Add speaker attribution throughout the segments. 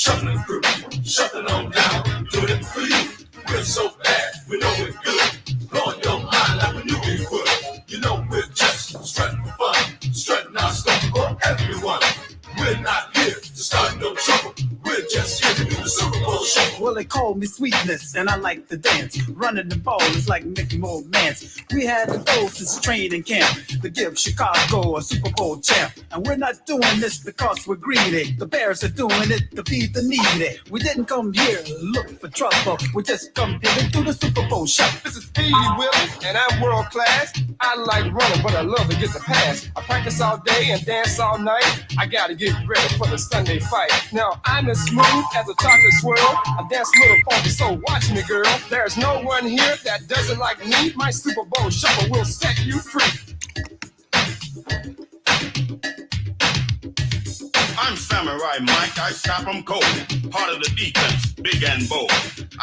Speaker 1: shuffling crew, shuffling on down, doing it for you. We're so bad, we know we're good. Blowing your mind like we knew we would. You know we're just strutting for fun, strutting our stuff for everyone. We're not here to start no trouble. We're just here to do the Super Bowl show.
Speaker 2: Well, they call me Sweetness, and I like to dance. Running the ball is like Mickey Moore Mance. We had to go since training camp to give Chicago a Super Bowl champ. And we're not doing this because we're greedy. The Bears are doing it to feed the needy. We didn't come here to look for trouble. We just come here to do the Super Bowl show.
Speaker 3: This is Speedy Willie, and I'm world class. I like running, but I love to get the pass. I practice all day and dance all night. I gotta get ready for the Sunday fight. Now, I'm as smooth as a chocolate swirl. I dance a little funky, so watch me, girl. There's no one here that doesn't like me. My Super Bowl shuffle will set you free.
Speaker 4: I'm Samurai Mike, I stop 'em cold. Part of the defense, big and bold.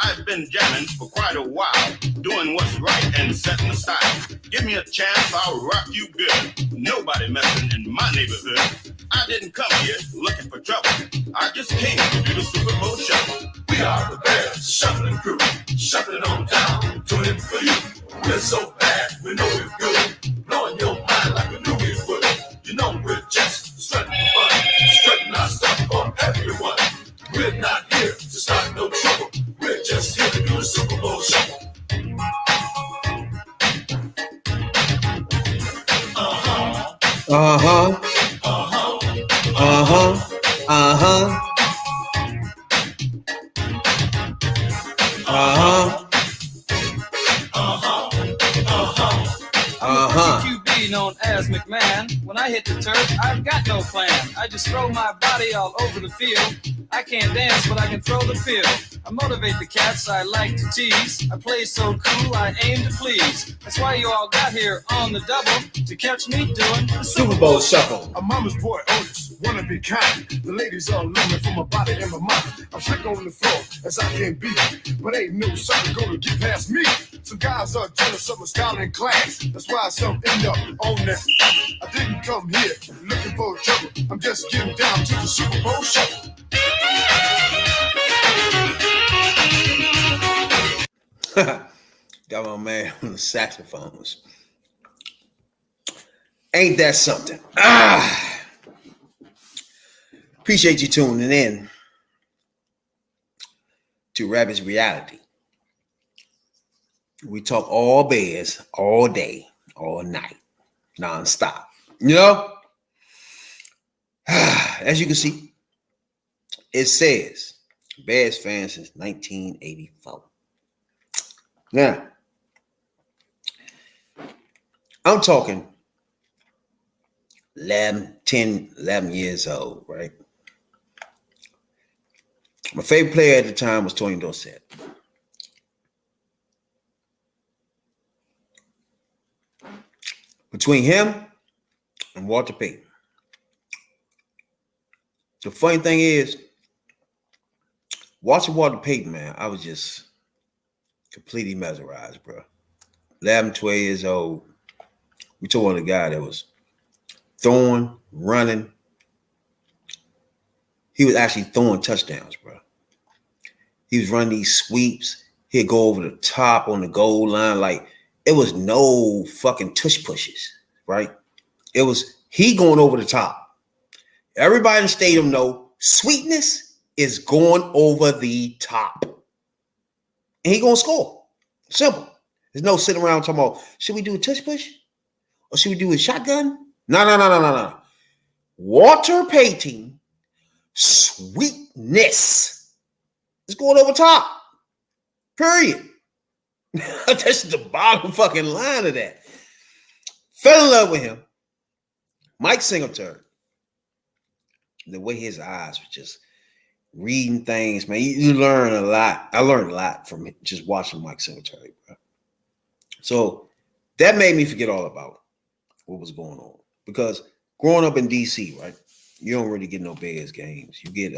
Speaker 4: I've been jamming for quite a while, doing what's right and setting the style. Give me a chance, I'll rock you good. Nobody messing in my neighborhood. I didn't come here looking for trouble. I just came to do the Super Bowl show.
Speaker 1: We are the Bears, shuffling crew, shuffling on down, doing it for you. We're so bad, we know we're good. Blowing your mind like we knew we would. You know we're just strutting for fun, strutting our stuff for everyone. We're not here to start no trouble. We're just here to do the Super Bowl show.
Speaker 5: Uh-huh. Uh-huh. Uh-huh. Uh-huh. Uh-huh.
Speaker 2: QB known as McMahon. When I hit the turf, I've got no plan. I just throw my body all over the field. I can't dance, but I can throw the field. I motivate the cats I like to tease. I play so cool, I aim to please. That's why you all got here on the double to catch me doing the
Speaker 5: Super Bowl shuffle.
Speaker 3: A mama's boy, Otis, wanna be kind. The ladies all love me for my body and my mind. I'm slick on the floor as I can be, but ain't no sucker gonna get past me. Some guys are jealous of my style and class. That's why some end up on that. I didn't come here looking for trouble. I'm just getting down to the Super Bowl shuffle.
Speaker 5: Got my man on the saxophones. Ain't that something? Appreciate you tuning in to Rabbit's Reality. We talk all Bears all day, all night, nonstop. You know? As you can see, it says Bears fans since 1984. Now, I'm talking 11 years old, right? My favorite player at the time was Tony Dorsett. Between him and Walter Payton. The funny thing is, watching Walter Payton, man, I was just completely mesmerized, bro. 11, 12 years old. We told a guy that was throwing, running. He was actually throwing touchdowns, bro. He was running these sweeps. He'd go over the top on the goal line. Like, it was no fucking tush pushes, right? It was he going over the top. Everybody in the stadium know Sweetness is going over the top. And he gonna score. Simple. There's no sitting around talking about, should we do a tush push? Or should we do a shotgun? No. Walter Payton, Sweetness is going over top. Period. That's the bottom fucking line of that. Fell in love with him. Mike Singletary. The way his eyes were just reading things, man. You learn a lot. I learned a lot from just watching Mike Singletary, bro. So that made me forget all about what was going on. Because growing up in DC, right, you don't really get no Bears games. You get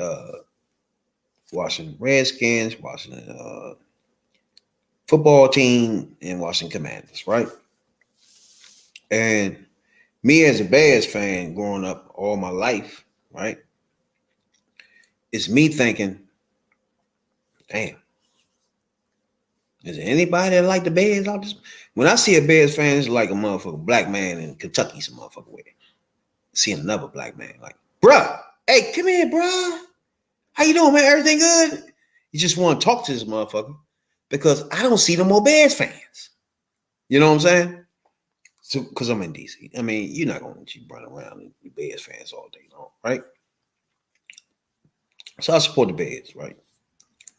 Speaker 5: Washington Redskins, Washington football team, and Washington Commanders, right? And me as a Bears fan growing up all my life, right? it's me thinking, damn, is there anybody that like the Bears out this? When I see a Bears fan, it's like a motherfucker black man in Kentucky, some motherfucker with it. Seeing another black man, like, bruh, hey, come here, bruh. How you doing, man? Everything good? You just want to talk to this motherfucker because I don't see no more Bears fans. You know what I'm saying? So, because I'm in DC. I mean, you're not going to keep running around and be Bears fans all day long, right? So I support the Bears, right?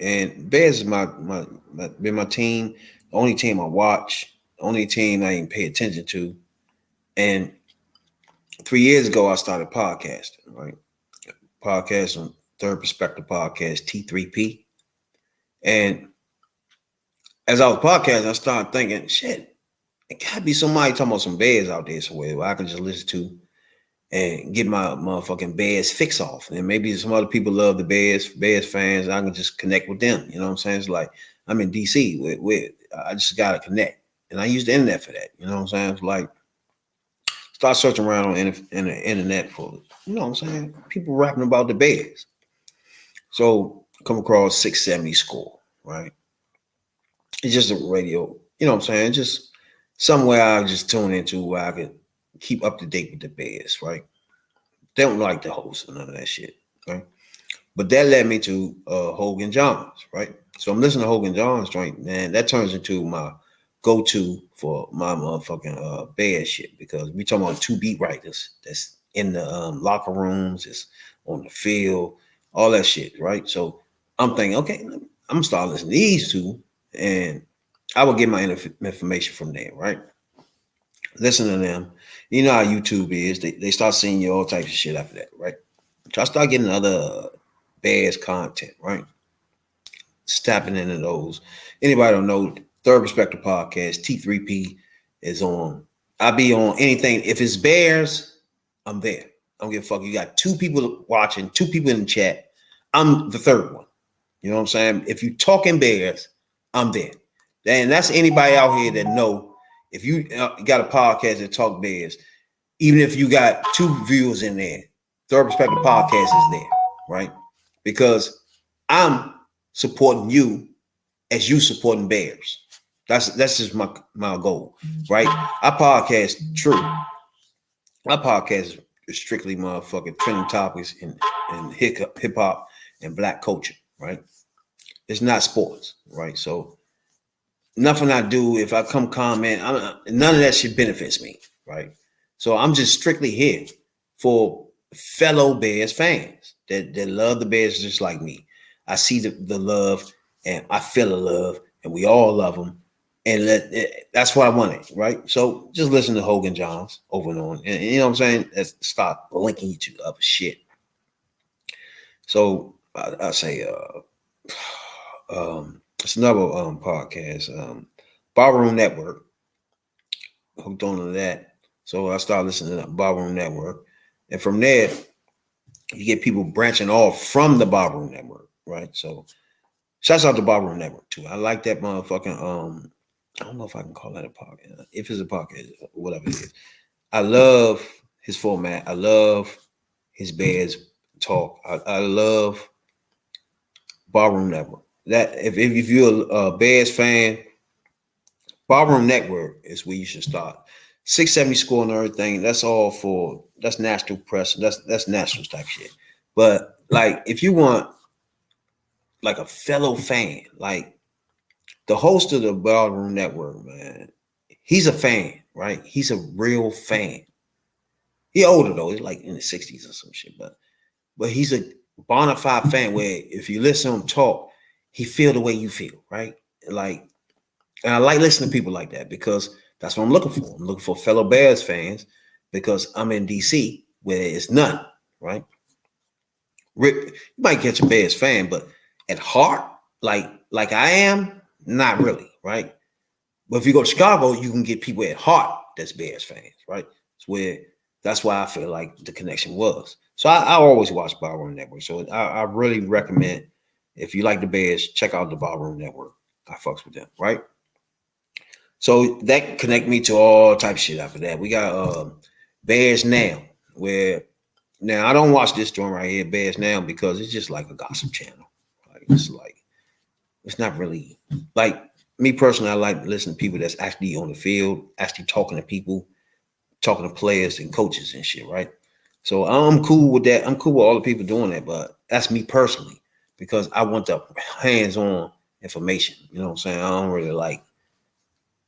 Speaker 5: And Bears is been my team, the only team I watch, the only team I even pay attention to. And 3 years ago, I started podcasting, right? Podcast on Third Perspective Podcast, T3P. And as I was podcasting, I started thinking, shit, it gotta be somebody talking about some Bears out there somewhere where I can just listen to and get my motherfucking Bears fix off. And maybe some other people love the Bears fans, and I can just connect with them. You know what I'm saying? It's like I'm in DC with I just gotta connect. And I use the internet for that. You know what I'm saying? It's like start searching around on the internet for, you know what I'm saying? People rapping about the Bears. So come across 670 Score, right? It's just a radio, you know what I'm saying? Just somewhere I just tune into where I can keep up to date with the Bears, right? They don't like the host or none of that shit, right? But that led me to Hogan Johns, right? So I'm listening to Hogan Johns joint, man. That turns into my go-to for my motherfucking Bears shit because we talking about two beat writers that's in the locker rooms, it's on the field, all that shit, right? So I'm thinking, okay, I'm gonna start listening to these two, and I will get my information from there, right? Listen to them. You know how YouTube is. They start seeing you all types of shit after that, right? So I start getting other Bears content, right? Tapping into those. Anybody don't know, Third Perspective Podcast, T3P is on. I'll be on anything. If it's Bears, I'm there. I don't give a fuck. You got two people watching, two people in the chat. I'm the third one. You know what I'm saying? If you talking Bears, I'm there. And that's anybody out here that know if you got a podcast that talk Bears, even if you got two viewers in there, Third Perspective Podcast is there, right? Because I'm supporting you as you supporting Bears. That's just my goal, right? I podcast true. My podcast is strictly motherfucking trending topics in hip hop and black culture, right? It's not sports, right? So nothing I do, if I come comment, none of that shit benefits me, right? So I'm just strictly here for fellow Bears fans that love the Bears just like me. I see the love and I feel the love and we all love them. And that's what I wanted, right? So just listen to Hogan Johns over and on. And you know what I'm saying? Let's stop linking you to other shit. So I say it's another podcast, Barroom Network. Hooked on to that. So I started listening to that Barroom Network. And from there, you get people branching off from the Barroom Network, right? So shouts out to Barroom Network too. I like that motherfucking I don't know if I can call that a podcast. If it's a podcast, whatever it is. I love his format. I love his Bears talk. I love Barroom Network. That if you're a Bears fan, Barroom Network is where you should start. 670 Score and everything. That's national press. That's national type shit. But like, if you want like a fellow fan, like the host of the Barroom Network, man, he's a fan, right? He's a real fan. He older though. He's like in the 60s or some shit, but he's a bona fide fan where if you listen to him talk, he feel the way you feel, right? Like, and I like listening to people like that because that's what I'm looking for. I'm looking for fellow Bears fans because I'm in DC where it's none, right? You might catch a Bears fan, but at heart, like I am, not really, right? But if you go to Chicago, you can get people at heart that's Bears fans, right? That's why I feel like the connection was. So I always watch Barroom Network. So I really recommend, if you like the Bears, check out the Barroom Network. I fucks with them, right? So that connect me to all type of shit after that. We got Bears Now, where Now I don't watch this joint right here, Bears Now, because it's just like a gossip channel. It's not really like me personally. I like to listen to people that's actually on the field, actually talking to people, talking to players and coaches and shit, right? So I'm cool with that. I'm cool with all the people doing that, but that's me personally because I want the hands-on information. You know what I'm saying? I don't really like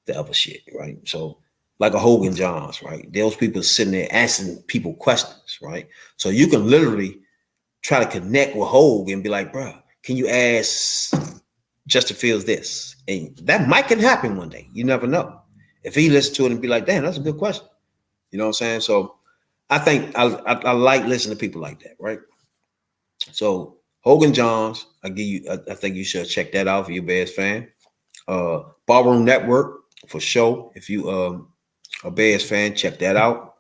Speaker 5: the other shit, right? So like a Hogan Johns, right? Those people sitting there asking people questions, right? So you can literally try to connect with Hogan and be like, bro, can you ask Justin Fields this? And that might can happen one day. You never know. If he listens to it and be like, damn, that's a good question. You know what I'm saying? So I think I like listening to people like that, right? So Hogan Johns, I think you should check that out if you're a Bears fan. Ballroom Network for sure. If you a Bears fan, check that out.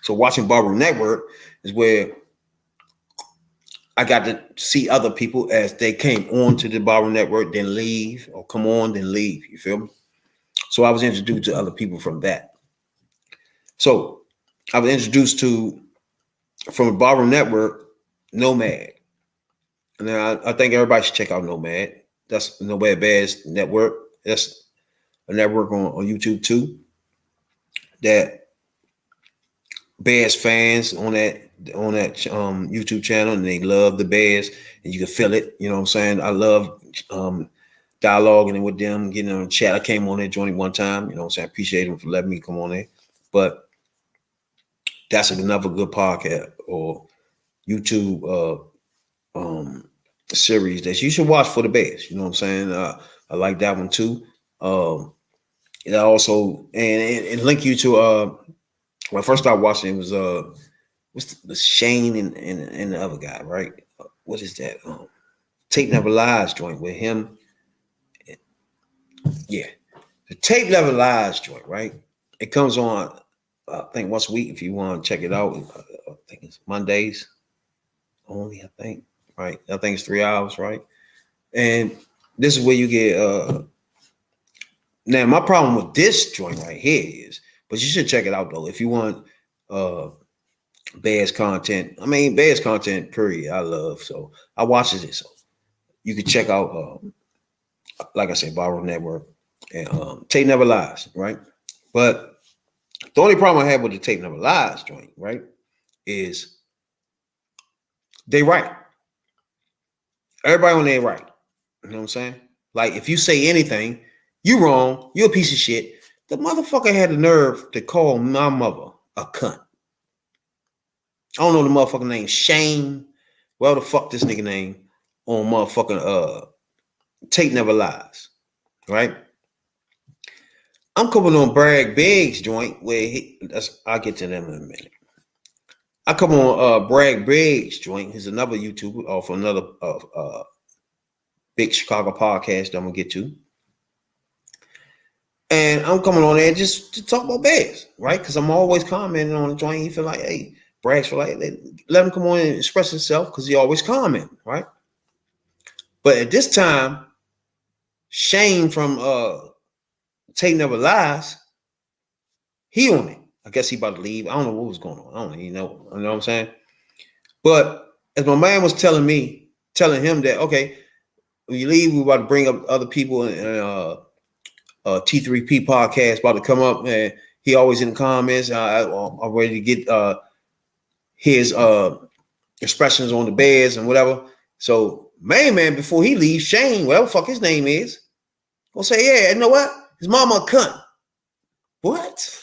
Speaker 5: So watching Ballroom Network is where I got to see other people as they came on to the Ballroom Network, then leave, or come on, then leave. You feel me? So I was introduced to other people from that. So I was introduced to, from the Ballroom Network, Nomad. Now I think everybody should check out Nomad. That's Nomad Bears Network. That's a network on YouTube too. That Bears fans on that YouTube channel, and they love the Bears, and you can feel it. You know what I'm saying? I love dialoguing with them, getting on the chat. I came on there joining one time. You know what I'm saying? I appreciate them for letting me come on there. But that's another good podcast or YouTube series that you should watch for the Bears. You know what I'm saying? I like that one too. It also and link you to when I first started watching it was what's the Shane and the other guy, right? What is that? Tape Never Lies joint with him. Yeah. The Tape Never Lies joint, right? It comes on I think once a week if you want to check it out. I think it's Mondays only, I think. Right. I think it's 3 hours, right? And this is where you get now my problem with this joint right here is, but you should check it out though. If you want Bears content, I mean Bears content, period. I love. So I watch it. So you can check out like I said, Borrow Network and Tape Never Lies, right? But the only problem I have with the Tape Never Lies joint, right, is they right. Everybody on there right. You know what I'm saying? Like if you say anything, you wrong, you're a piece of shit. The motherfucker had the nerve to call my mother a cunt. I don't know the motherfucking name, Shane. Well, the fuck this nigga name on motherfucking Tape Never Lies, right? I'm coming on Bragg Biggs joint where I'll get to them in a minute. I come on Bragg Biggs joint. He's another YouTuber off another big Chicago podcast that I'm gonna get to. And I'm coming on there just to talk about Bears, right? Because I'm always commenting on the joint. He feel like, hey, Bragg's feel like let him come on and express himself because he always comment, right? But at this time, Shane from Tape Never Lies, he on it. I guess he about to leave. I don't know what was going on. I don't even know. You know what I'm saying? But as my man was telling him that, okay, when you leave, we're about to bring up other people and T3P podcast about to come up, and he always in the comments. I'm ready to get his expressions on the Bears and whatever. So, man, before he leaves, Shane, whatever the fuck his name is, gonna say, yeah, you know what? His mama a cunt. What?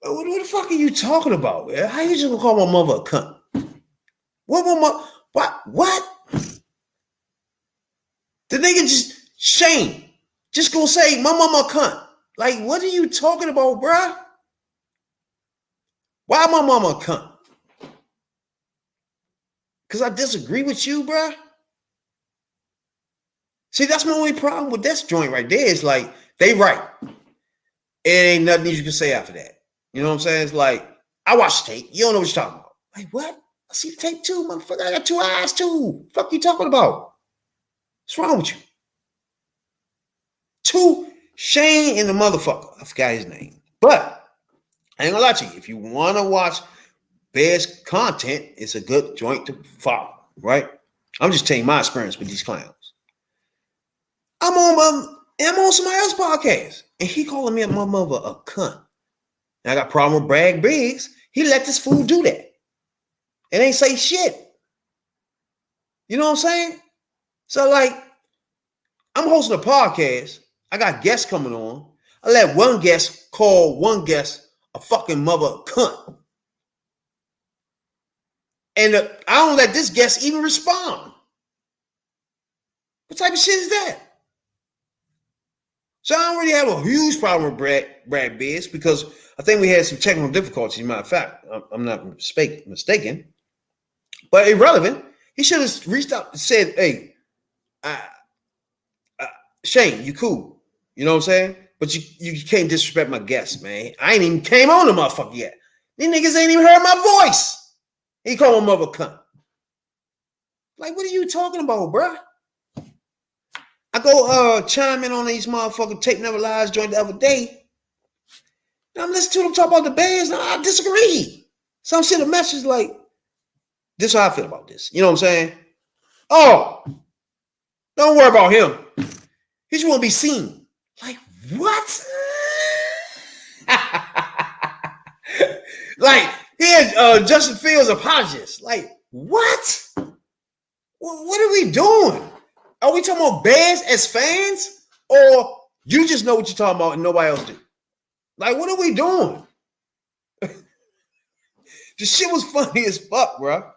Speaker 5: What the fuck are you talking about? Man? How you just gonna call my mother a cunt? What? The nigga just Shane just gonna say my mama a cunt. Like, what are you talking about, bruh? Why my mama a cunt? Because I disagree with you, bruh. See, that's my only problem with this joint right there. Is like they right. It ain't nothing you can say after that. You know what I'm saying? It's like, I watched the tape. You don't know what you're talking about. Like, what? I see the tape too, motherfucker. I got 2 eyes too. Fuck you talking about? What's wrong with you? Shane and the motherfucker. I forgot his name. But I ain't gonna lie to you. If you want to watch Bears content, it's a good joint to follow, right? I'm just telling you my experience with these clowns. I'm on somebody else's podcast, and he calling me my mother a cunt. And I got a problem with Brad Briggs. He let this fool do that. And ain't say shit. You know what I'm saying? So, like, I'm hosting a podcast. I got guests coming on. I let one guest call one guest a fucking mother cunt. And I don't let this guest even respond. What type of shit is that? So I don't really have a huge problem with Brad Beers because I think we had some technical difficulties. As a matter of fact, I'm not mistaken, but irrelevant. He should have reached out and said, "Hey, Shane, you cool? You know what I'm saying? But you can't disrespect my guests, man. I ain't even came on the motherfucker yet. These niggas ain't even heard my voice. He called my mother cunt. Like, what are you talking about, bruh? I go chime in on these motherfucking Tape Never Lies joint the other day. And I'm listening to them talk about the Bears. And I disagree. So I'm sending a message like, this is how I feel about this. You know what I'm saying? Oh, don't worry about him. He just want to be seen. Like, what? Like, here's Justin Fields apologist. Like, what? What are we doing? Are we talking about Bears as fans? Or you just know what you're talking about and nobody else do? Like, what are we doing? The shit was funny as fuck, bro.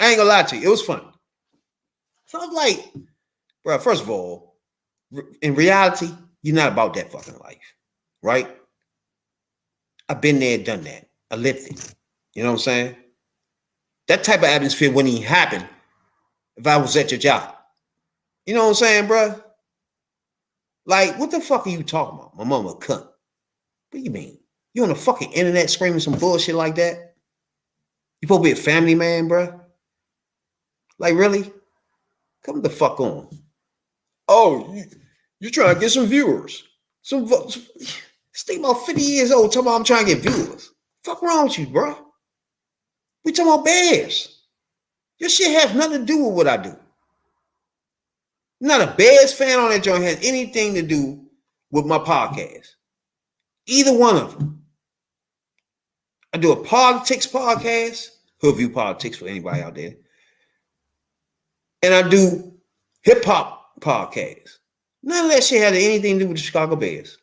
Speaker 5: I ain't gonna lie to you. It was funny. So I'm like, bro, first of all, in reality, you're not about that fucking life, right? I've been there, done that. I lived it. You know what I'm saying? That type of atmosphere wouldn't even happen if I was at your job. You know what I'm saying, bro? Like, what the fuck are you talking about? My mama a cunt. What do you mean? You on the fucking internet screaming some bullshit like that? You supposed to be a family man, bro? Like, really? Come the fuck on. Oh, you trying to get some viewers. Stay about 50 years old talking about I'm trying to get viewers. Fuck wrong with you, bro? We talking about Bears. Your shit has nothing to do with what I do. Not a Bears fan on that joint has anything to do with my podcast. Either one of them. I do a politics podcast, Hoodview Politics for anybody out there. And I do hip-hop podcasts. None of that shit had anything to do with the Chicago Bears.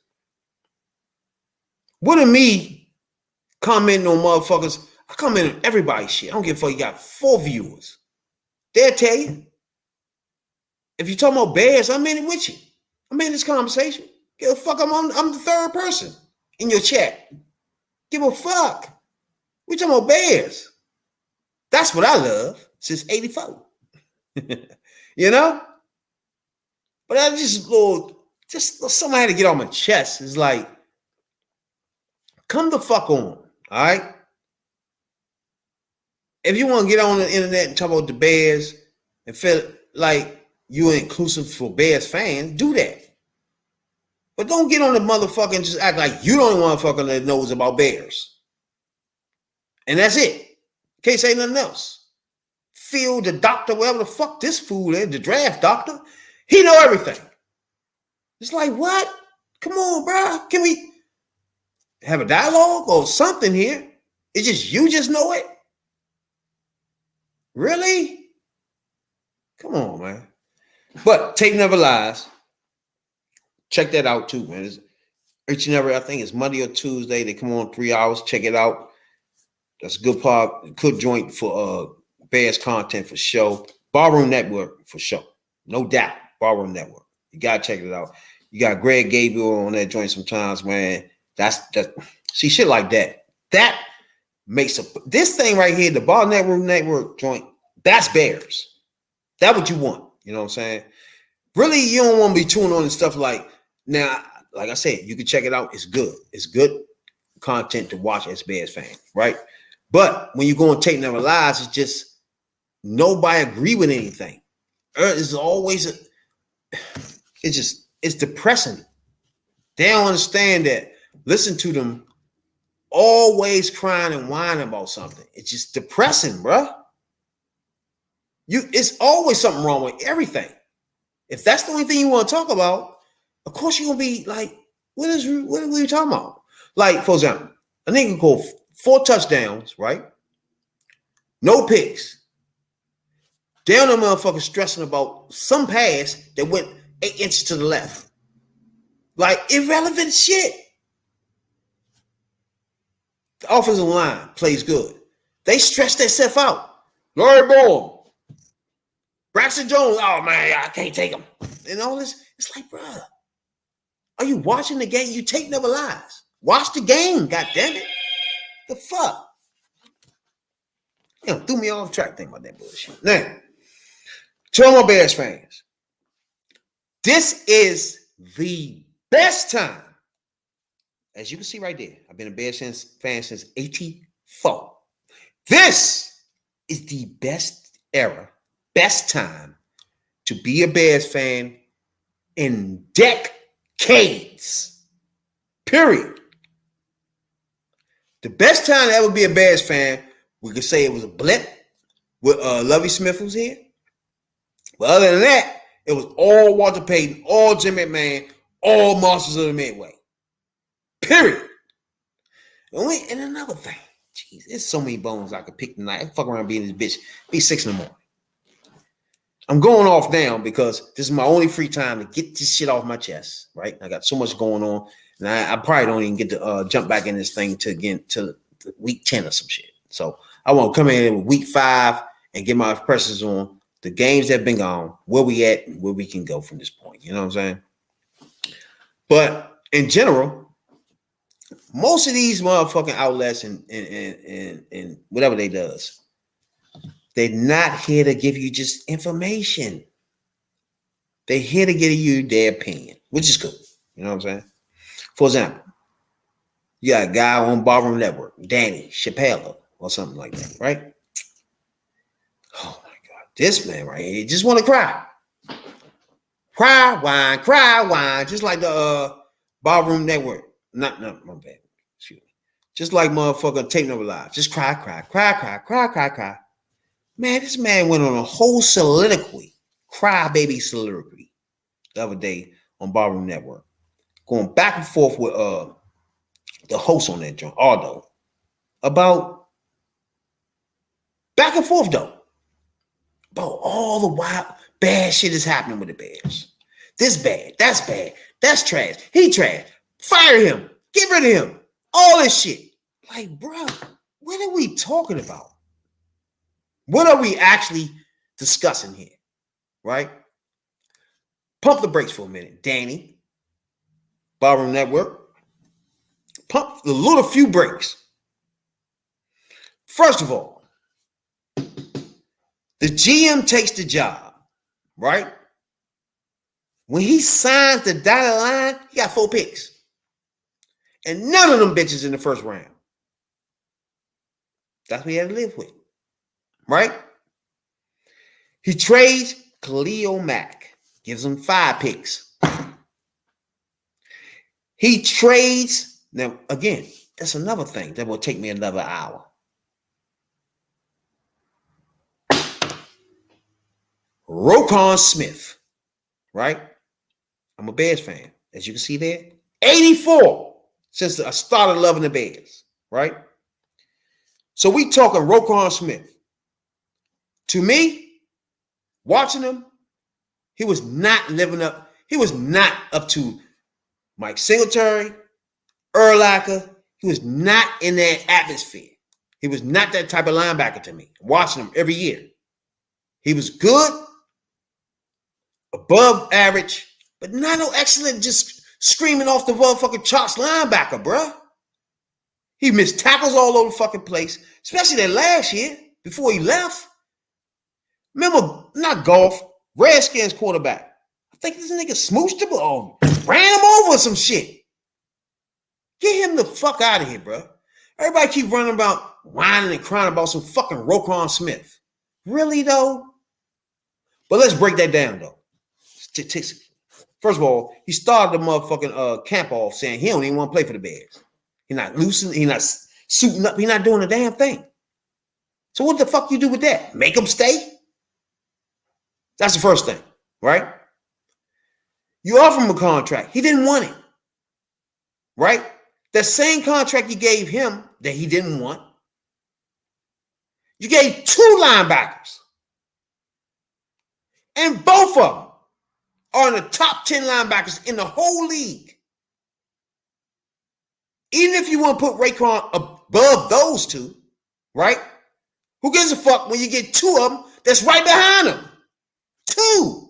Speaker 5: What of me commenting on motherfuckers? I comment on everybody's shit. I don't give a fuck. You got 4 viewers. They'll tell you. If you're talking about Bears, I'm in it with you. I'm in this conversation. Give a fuck. I'm the third person in your chat. Give a fuck. We talking about Bears. That's what I love since '84. You know? But I just something I had to get on my chest. It's like, come the fuck on. All right? If you want to get on the internet and talk about the Bears and feel like you're inclusive for Bears fans, do that. But don't get on the motherfucker and just act like you don't want to motherfucker that knows about Bears. And that's it. Can't say nothing else. Phil, the doctor, whatever the fuck this fool is, the draft doctor, he know everything. It's like, what? Come on, bro. Can we have a dialogue or something here? It's just you just know it? Really? Come on, man. But Tape Never Lies. Check that out too, man. Each and every, I think it's Monday or Tuesday. They come on 3 hours. Check it out. That's a good joint for Bears content for show. Barroom Network for show. No doubt. Barroom Network. You gotta check it out. You got Greg Gabriel on that joint sometimes, man. See, shit like that. That makes this thing right here, the Bar Network joint, that's Bears. That's what you want. You know what I'm saying? Really, you don't want to be tuning on and stuff like, now, like I said, you can check it out. It's good. It's good content to watch as Bears fan, right? But when you go and Tape Never Lies, it's just nobody agree with anything. It's always it's depressing. They don't understand that. Listen to them always crying and whining about something. It's just depressing, bruh. It's always something wrong with everything. If that's the only thing you want to talk about, of course you're gonna be like, what are you talking about? Like, for example, a nigga go 4 touchdowns, right? No picks. Down the motherfucker stressing about some pass that went 8 inches to the left. Like irrelevant shit. The offensive line plays good. They stress themselves out. Larry Bourne, Braxton Jones, oh man, I can't take him. And all this, it's like, bro, are you watching the game? You take never lies. Watch the game, goddammit. The fuck? Threw me off track thinking about that bullshit. Now, to all my Bears fans, this is the best time. As you can see right there, I've been a Bears fan since 84. This is the best era, best time to be a Bears fan in decades. Period. The best time to ever be a Bears fan, we could say it was a blip with Lovie Smith was here. But other than that, it was all Walter Payton, all Jim McMahon, all Masters of the Midway. Period. And another thing, jeez, there's so many bones I could pick tonight. I fuck around being this bitch. Be 6 in the morning. I'm going off now because this is my only free time to get this shit off my chest, right? I got so much going on, and I probably don't even get to jump back in this thing to week 10 or some shit. So I want to come in with week 5 and get my impressions on the games that have been gone, where we at, and where we can go from this point. You know what I'm saying? But in general, most of these motherfucking outlets and whatever they does, they're not here to give you just information. They're here to give you their opinion, which is cool. You know what I'm saying? For example, you got a guy on Ballroom Network, Danny Chappelle or something like that, right? Oh my God, this man right here just want to cry. Cry, whine, just like the Ballroom Network. Not my bad. Excuse me. Just like motherfucker Tape Never Live. Just cry. Man, this man went on a whole soliloquy, cry baby soliloquy, the other day on Ballroom Network, going back and forth with the host on that joint, Aldo, about back and forth though, about all the wild bad shit is happening with the Bears. This bad, that's trash. He trash. Fire him. Get rid of him. All this shit. Like, bro, what are we talking about? What are we actually discussing here? Right? Pump the brakes for a minute, Danny. Ballroom Network. Pump the little few brakes. First of all, the GM takes the job, right? When he signs the dotted line, he got 4 picks. And none of them bitches in the first round. That's what he had to live with. Right? He trades Khalil Mack. Gives him 5 picks. He trades. Now, again, that's another thing that will take me another hour. Roquan Smith. Right? I'm a Bears fan. As you can see there. 84. Since I started loving the Bears, right? So we talking Roquan Smith. To me, watching him, he was not living up. He was not up to Mike Singletary, Urlacher. He was not in that atmosphere. He was not that type of linebacker to me. Watching him every year. He was good, above average, but not no excellent, just screaming off the motherfucking charts linebacker, bro. He missed tackles all over the fucking place, especially that last year before he left. Remember, not golf, Redskins quarterback. I think this nigga smooched him or ran him over or some shit. Get him the fuck out of here, bro. Everybody keep running about whining and crying about some fucking Roquan Smith. Really, though? But let's break that down, though. First of all, he started the motherfucking camp off saying he don't even want to play for the Bears. He's not loosening. He's not suiting up. He's not doing a damn thing. So what the fuck you do with that? Make him stay? That's the first thing, right? You offer him a contract. He didn't want it, right? The same contract you gave him that he didn't want, you gave 2 linebackers. And both of them are in the top 10 linebackers in the whole league. Even if you want to put Raekwon above those 2, right? Who gives a fuck when you get 2 of them that's right behind him? 2.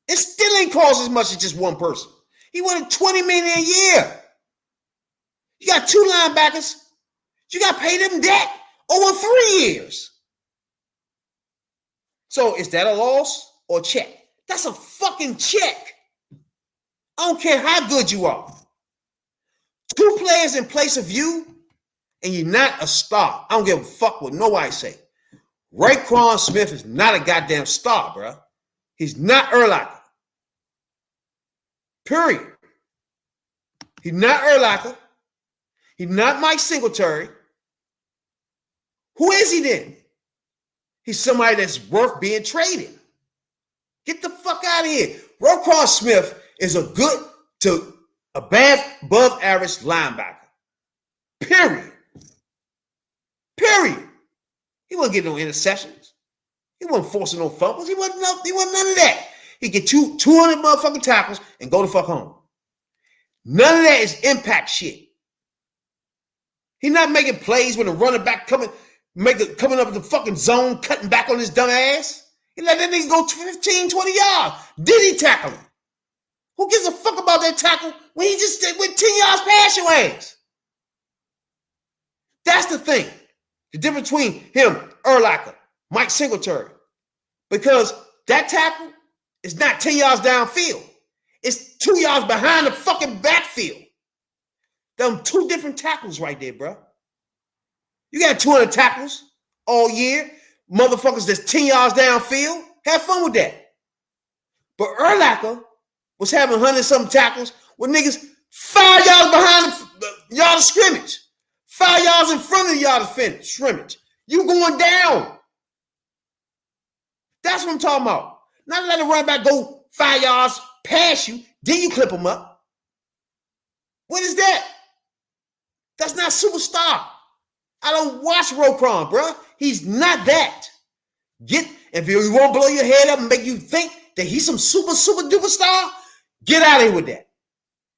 Speaker 5: It still ain't cost as much as just one person. He wanted $20 million a year. You got 2 linebackers. You got to pay them debt over 3 years. So is that a loss or a check? That's a fucking check. I don't care how good you are. 2 players in place of you, and you're not a star. I don't give a fuck what nobody say. Raekwon Smith is not a goddamn star, bro. He's not Urlacher. Period. He's not Urlacher. He's not Mike Singletary. Who is he then? He's somebody that's worth being traded. Get the fuck out of here. Raekwon Smith is a good to a bad above average linebacker. Period. Period. He wasn't getting no interceptions. He wasn't forcing no fumbles. He wasn't none of that. He get 200 motherfucking tackles and go the fuck home. None of that is impact shit. He's not making plays when the running back coming up in the fucking zone, cutting back on his dumb ass. He let that nigga go 15, 20 yards. Did he tackle him? Who gives a fuck about that tackle when he just went 10 yards past your ass? That's the thing. The difference between him, Urlacher, Mike Singletary. Because that tackle is not 10 yards downfield. It's 2 yards behind the fucking backfield. Them 2 different tackles right there, bro. You got 200 tackles all year. Motherfuckers that's 10 yards downfield. Have fun with that. But Urlacher was having 100-something tackles with niggas 5 yards behind the yard of scrimmage. 5 yards in front of the yard of scrimmage. You going down. That's what I'm talking about. Not let the running back go 5 yards past you, then you clip him up. What is that? That's not superstar. I don't watch Raekwon, bro. He's not that. If you want to blow your head up and make you think that he's some super duper star, get out of here with that.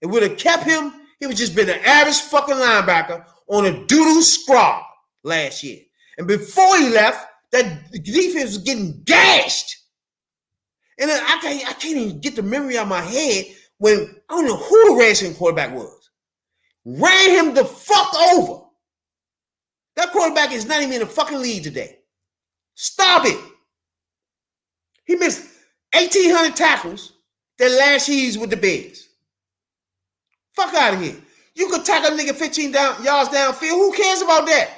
Speaker 5: It would have kept him. He would just been an average fucking linebacker on a doo-doo squad last year. And before he left, that defense was getting gashed. And then I can't even get the memory out of my head when I don't know who the Redskins quarterback was. Ran him the fuck over. That quarterback is not even in the fucking league today. Stop it. He missed 1,800 tackles that last year with the Bears. Fuck out of here. You could tackle a nigga 15 yards downfield. Who cares about that?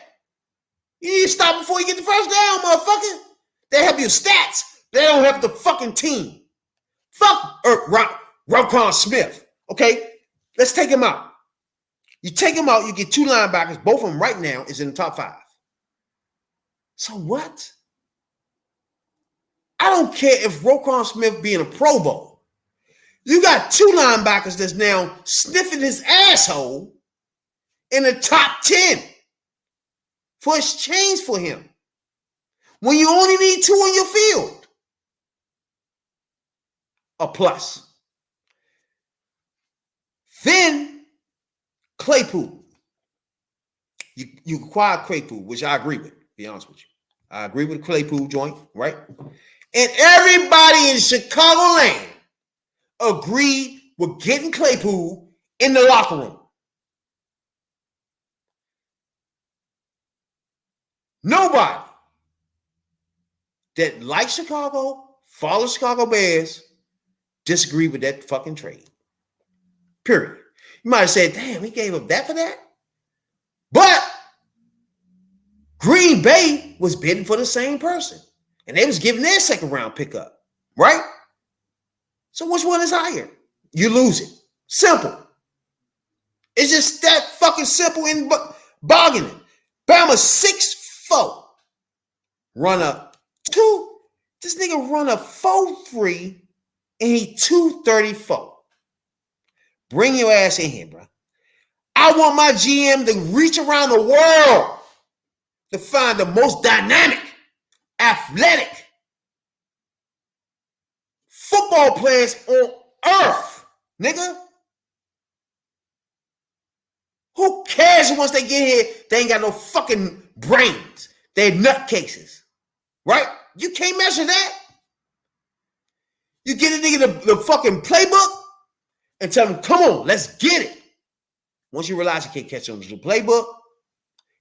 Speaker 5: You need to stop before you get the first down, motherfucker. They help your stats. They don't help the fucking team. Fuck Raekwon Smith. Okay? Let's take him out. You take him out, you get 2 linebackers. Both of them right now is in the top 5. So what? I don't care if Raekwon Smith be in a Pro Bowl. You got 2 linebackers that's now sniffing his asshole in the top 10 for exchange for him when you only need 2 on your field. A plus. Then Claypool. You acquired Claypool, which I agree with, to be honest with you. I agree with the Claypool joint, right? And everybody in Chicagoland agreed with getting Claypool in the locker room. Nobody that likes Chicago, follows Chicago Bears, disagree with that fucking trade. Period. You might have said, damn, he gave up that for that. But Green Bay was bidding for the same person. And they was giving their second round pickup. Right? So which one is higher? You lose it. Simple. It's just that fucking simple in bargaining. Bama 6'4", run up 2. This nigga run a 4.3 and he 234. Bring your ass in here, bro. I want my GM to reach around the world to find the most dynamic, athletic football players on earth, nigga. Who cares once they get here, they ain't got no fucking brains. They're nutcases, right? You can't measure that. You get a nigga the fucking playbook and tell him, come on, let's get it. Once you realize you can't catch on to the playbook,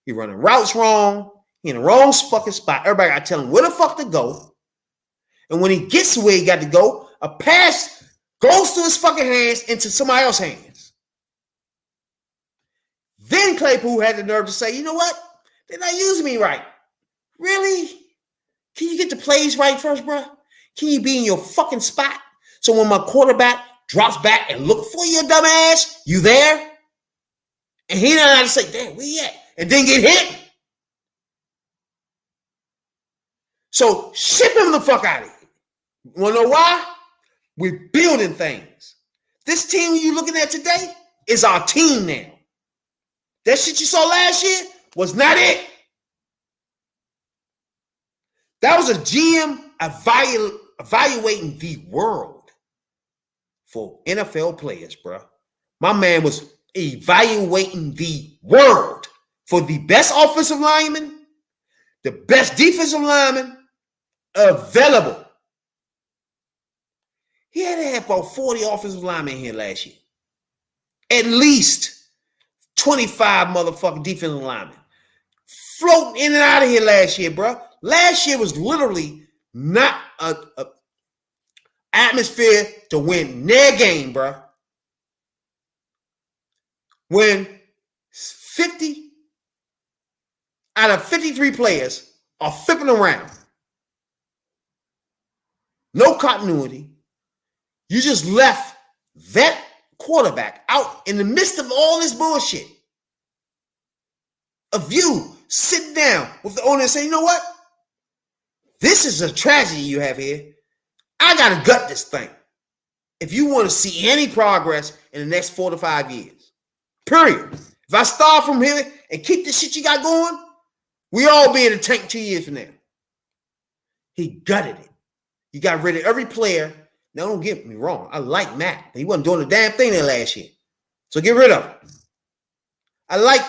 Speaker 5: you're running routes wrong, you're in the wrong fucking spot. Everybody got to tell him where the fuck to go. And when he gets to where he got to go, a pass goes through his fucking hands into somebody else's hands. Then Claypool had the nerve to say, you know what? They're not using me right. Really? Can you get the plays right first, bro? Can you be in your fucking spot? So when my quarterback drops back and look for your dumb ass, you there? And he don't have to say, damn, where you at? And then get hit. So ship him the fuck out of here. You wanna know why? We're building things. This team you're looking at today is our team now. That shit you saw last year was not it. That was a GM evaluating the world for NFL players, bro. My man was evaluating the world for the best offensive lineman, the best defensive lineman available. He had to have about 40 offensive linemen here last year. At least 25 motherfucking defensive linemen floating in and out of here last year, bro. Last year was literally not a atmosphere to win their game, bro. When 50 out of 53 players are flipping around, no continuity, you just left that quarterback out in the midst of all this bullshit. Of you sitting down with the owner and say, you know what? This is a tragedy you have here. I got to gut this thing if you want to see any progress in the next 4 to 5 years. Period. If I start from here and keep the shit you got going, we all be in the tank 2 years from now. He gutted it. You got rid of every player. Now, don't get me wrong. I like Matt. He wasn't doing a damn thing there last year. So get rid of him. I like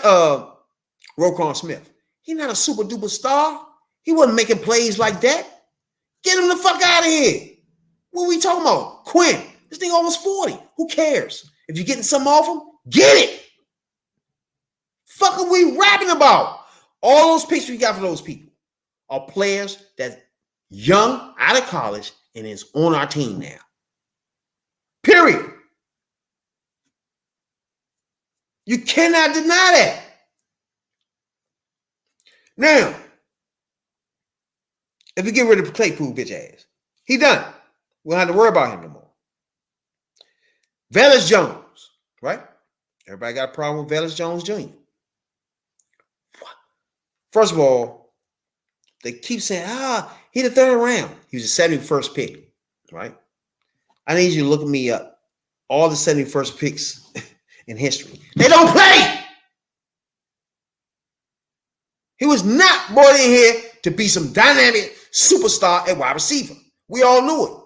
Speaker 5: Roquan Smith. He's not a super duper star. He wasn't making plays like that. Get him the fuck out of here. What are we talking about? Quinn. This thing almost 40. Who cares? If you're getting something off him, get it. Fuck are we rapping about? All those picks we got for those people are players that's young, out of college, and is on our team now. Period. You cannot deny that. Now, if we get rid of Claypool, bitch ass, he done. We don't have to worry about him no more. Velus Jones, right? Everybody got a problem with Velus Jones Jr. First of all, they keep saying, he the third round. He was the 71st pick, right? I need you to look me up. All the 71st picks in history. They don't play. He was not brought in here to be some dynamic superstar at wide receiver. We all knew it.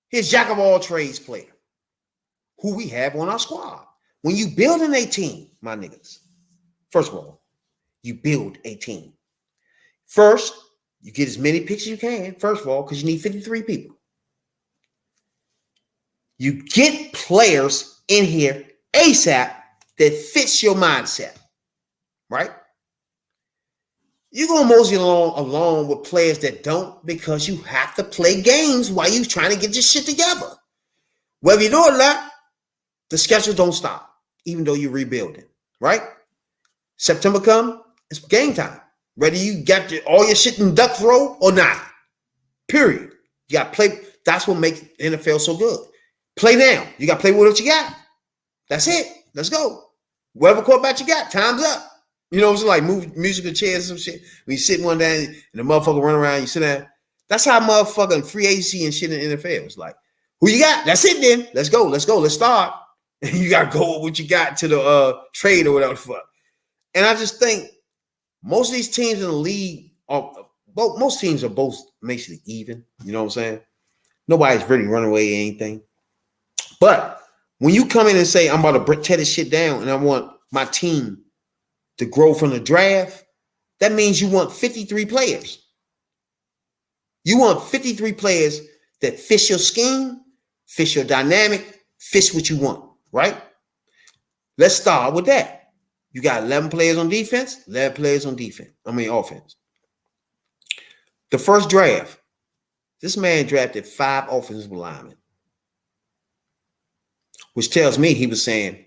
Speaker 5: He's jack of all trades player who we have on our squad. When you build an 18, my niggas, first of all, you build a team. First, you get as many picks as you can, first of all, because you need 53 people. You get players in here ASAP that fits your mindset, right? You're going to mosey along with players that don't because you have to play games while you're trying to get your shit together. Whether you know it or not, the schedule don't stop, even though you're rebuilding, right? September come, it's game time. Whether you got all your shit in duck throw or not. Period. You got to play. That's what makes the NFL so good. Play now. You got to play with what you got. That's it. Let's go. Whatever quarterback you got, time's up. You know, it's like musical chairs and some shit. When you sit one down and the motherfucker run around, you sit down. That's how motherfucking free agency and shit in the NFL. It's like, who you got? That's it then. Let's go. Let's start. And you got to go with what you got to the trade or whatever the fuck. And I just think most of these teams in the league most teams are both basically even. You know what I'm saying? Nobody's really running away or anything. But when you come in and say, I'm about to tear this shit down and I want my team to grow from the draft, that means you want 53 players. You want 53 players that fit your scheme, fit your dynamic, fit what you want, right? Let's start with that. You got 11 players on defense, 11 players on offense. The first draft, this man drafted 5 offensive linemen, which tells me he was saying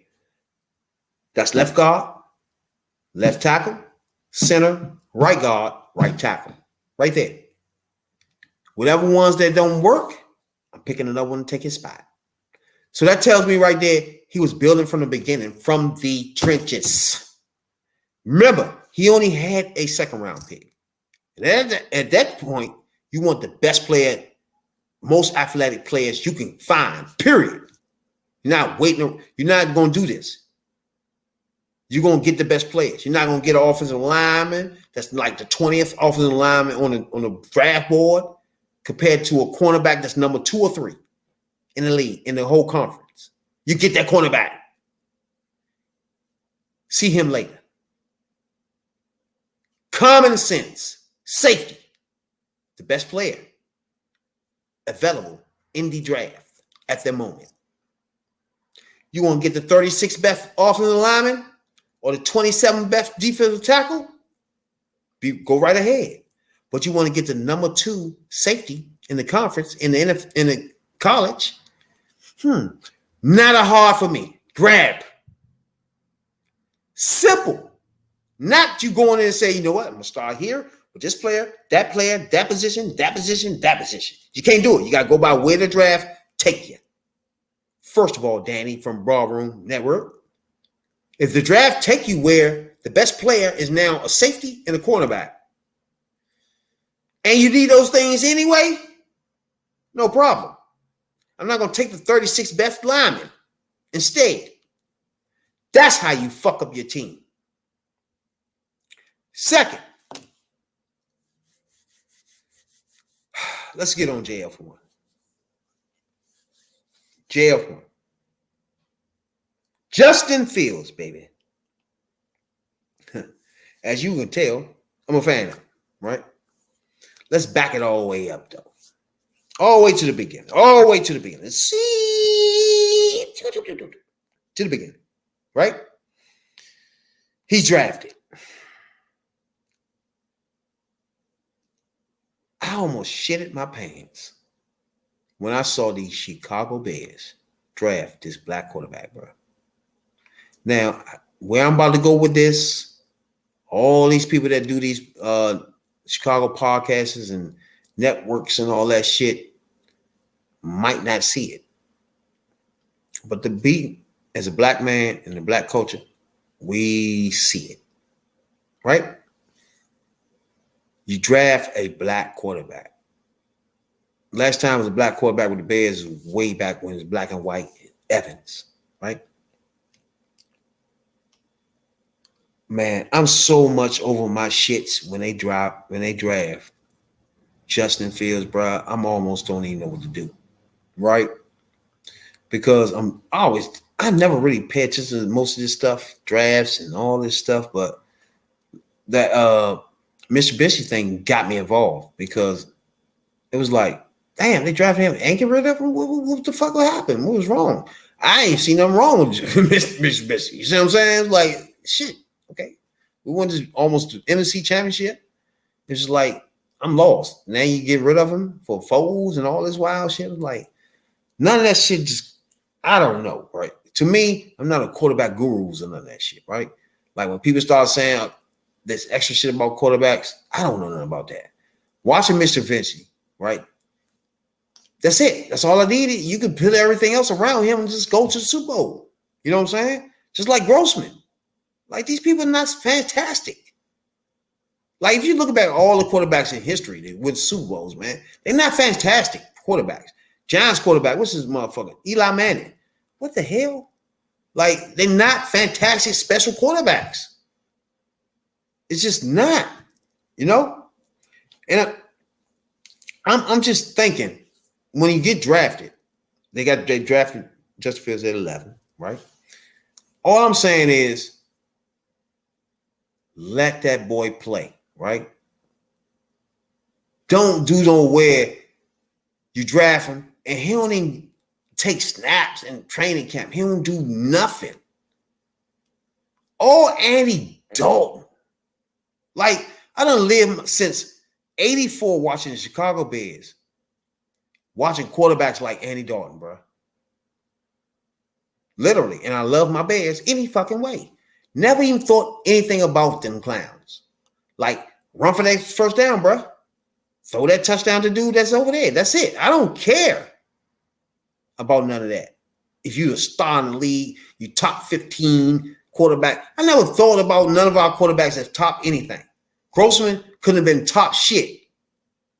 Speaker 5: that's left guard, left tackle, center, right guard, right tackle, right there. Whatever ones that don't work, I'm picking another one to take his spot. So that tells me right there, he was building from the beginning, from the trenches. Remember, he only had a second round pick. And at that point, you want the best player, most athletic players you can find, period. You're not waiting. You're not going to do this. You're going to get the best players. You're not going to get an offensive lineman that's like the 20th offensive lineman on the draft board compared to a cornerback that's number 2 or 3 in the league, in the whole conference. You get that cornerback. See him later. Common sense, safety, the best player available in the draft at the moment. You want to get the 36th best offensive lineman or the 27th best defensive tackle? Go right ahead. But you want to get the number 2 safety in the conference, in the college? Not a hard for me. Grab. Simple. Not you going in and say, you know what, I'm going to start here with this player, that position, that position, that position. You can't do it. You got to go by where the draft take you. First of all, Danny from Ballroom Network, if the draft take you where the best player is now a safety and a cornerback, and you need those things anyway, no problem. I'm not going to take the 36th best lineman instead. That's how you fuck up your team. Second, let's get on jf1. jf1. Justin Fields, baby. As you can tell, I'm a fan of him, right? Let's back it all the way up, though. All the way to the beginning. All the way to the beginning. See, to the beginning, right? He's drafted. I almost shitted my pants when I saw these Chicago Bears draft this black quarterback, bro. Now, where I'm about to go with this, all these people that do these Chicago podcasts and networks and all that shit might not see it. But to be as a black man in the black culture, we see it, right? You draft a black quarterback. Last time it was a black quarterback with the Bears was way back when it was black and white Evans, right? Man, I'm so much over my shits when they draft Justin Fields, bro. I'm almost don't even know what to do, right? Because I never really pay attention to most of this stuff, drafts and all this stuff, but that Mr. Bishy thing got me involved because it was like, damn, they drafted him and get rid of him. What the fuck happened? What was wrong? I ain't seen nothing wrong with Mr. Bishy. You see what I'm saying? It's like, shit, okay. We won this almost the NFC championship. It's just like, I'm lost. Now you get rid of him for Foles and all this wild shit. It's like, none of that shit just, I don't know, right? To me, I'm not a quarterback gurus or none of that shit, right? Like when people start saying this extra shit about quarterbacks, I don't know nothing about that. Watching Mr. Vinci, right? That's it. That's all I needed. You can put everything else around him and just go to the Super Bowl. You know what I'm saying? Just like Grossman. Like, these people are not fantastic. Like, if you look back at all the quarterbacks in history that win Super Bowls, man, they're not fantastic quarterbacks. Giants quarterback, what's his motherfucker? Eli Manning. What the hell? Like, they're not fantastic special quarterbacks. It's just not, you know? And I'm just thinking, when you get drafted, they drafted Justin Fields at 11, right? All I'm saying is, let that boy play, right? Don't do no where you draft him and he don't even take snaps in training camp. He don't do nothing. All Andy Dalton. Like, I done lived since 84 watching the Chicago Bears, watching quarterbacks like Andy Dalton, bro. Literally. And I love my Bears any fucking way. Never even thought anything about them clowns. Like, run for that first down, bro. Throw that touchdown to dude that's over there. That's it. I don't care about none of that. If you're a star in the league, you top 15 quarterback. I never thought about none of our quarterbacks as top anything. Grossman couldn't have been top shit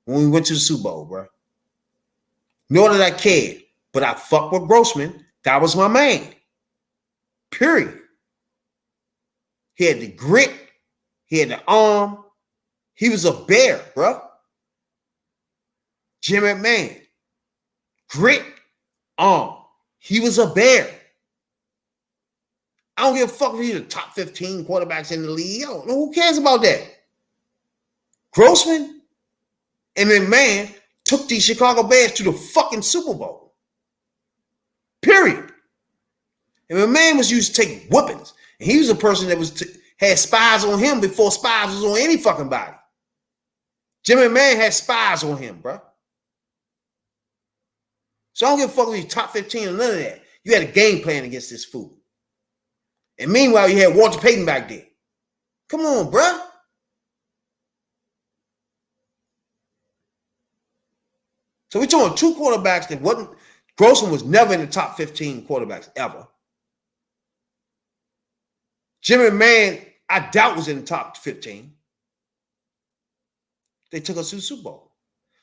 Speaker 5: when we went to the Super Bowl, bro. Nor did I care. But I fucked with Grossman. That was my man. Period. He had the grit. He had the arm. He was a bear, bro. Jim McMahon. Grit, arm. He was a bear. I don't give a fuck if you're the top 15 quarterbacks in the league. Yo, who cares about that? Grossman and McMahon took the Chicago Bears to the fucking Super Bowl. Period. And McMahon was used to take whippings. And he was a person that had spies on him before spies was on any fucking body. Jim McMahon had spies on him, bro. So I don't give a fuck if you're top 15 or none of that. You had a game plan against this fool. And meanwhile, you had Walter Payton back there. Come on, bro. So we're talking two quarterbacks that wasn't. Grossman was never in the top 15 quarterbacks ever. Jim McMahon, I doubt, was in the top 15. They took us to the Super Bowl.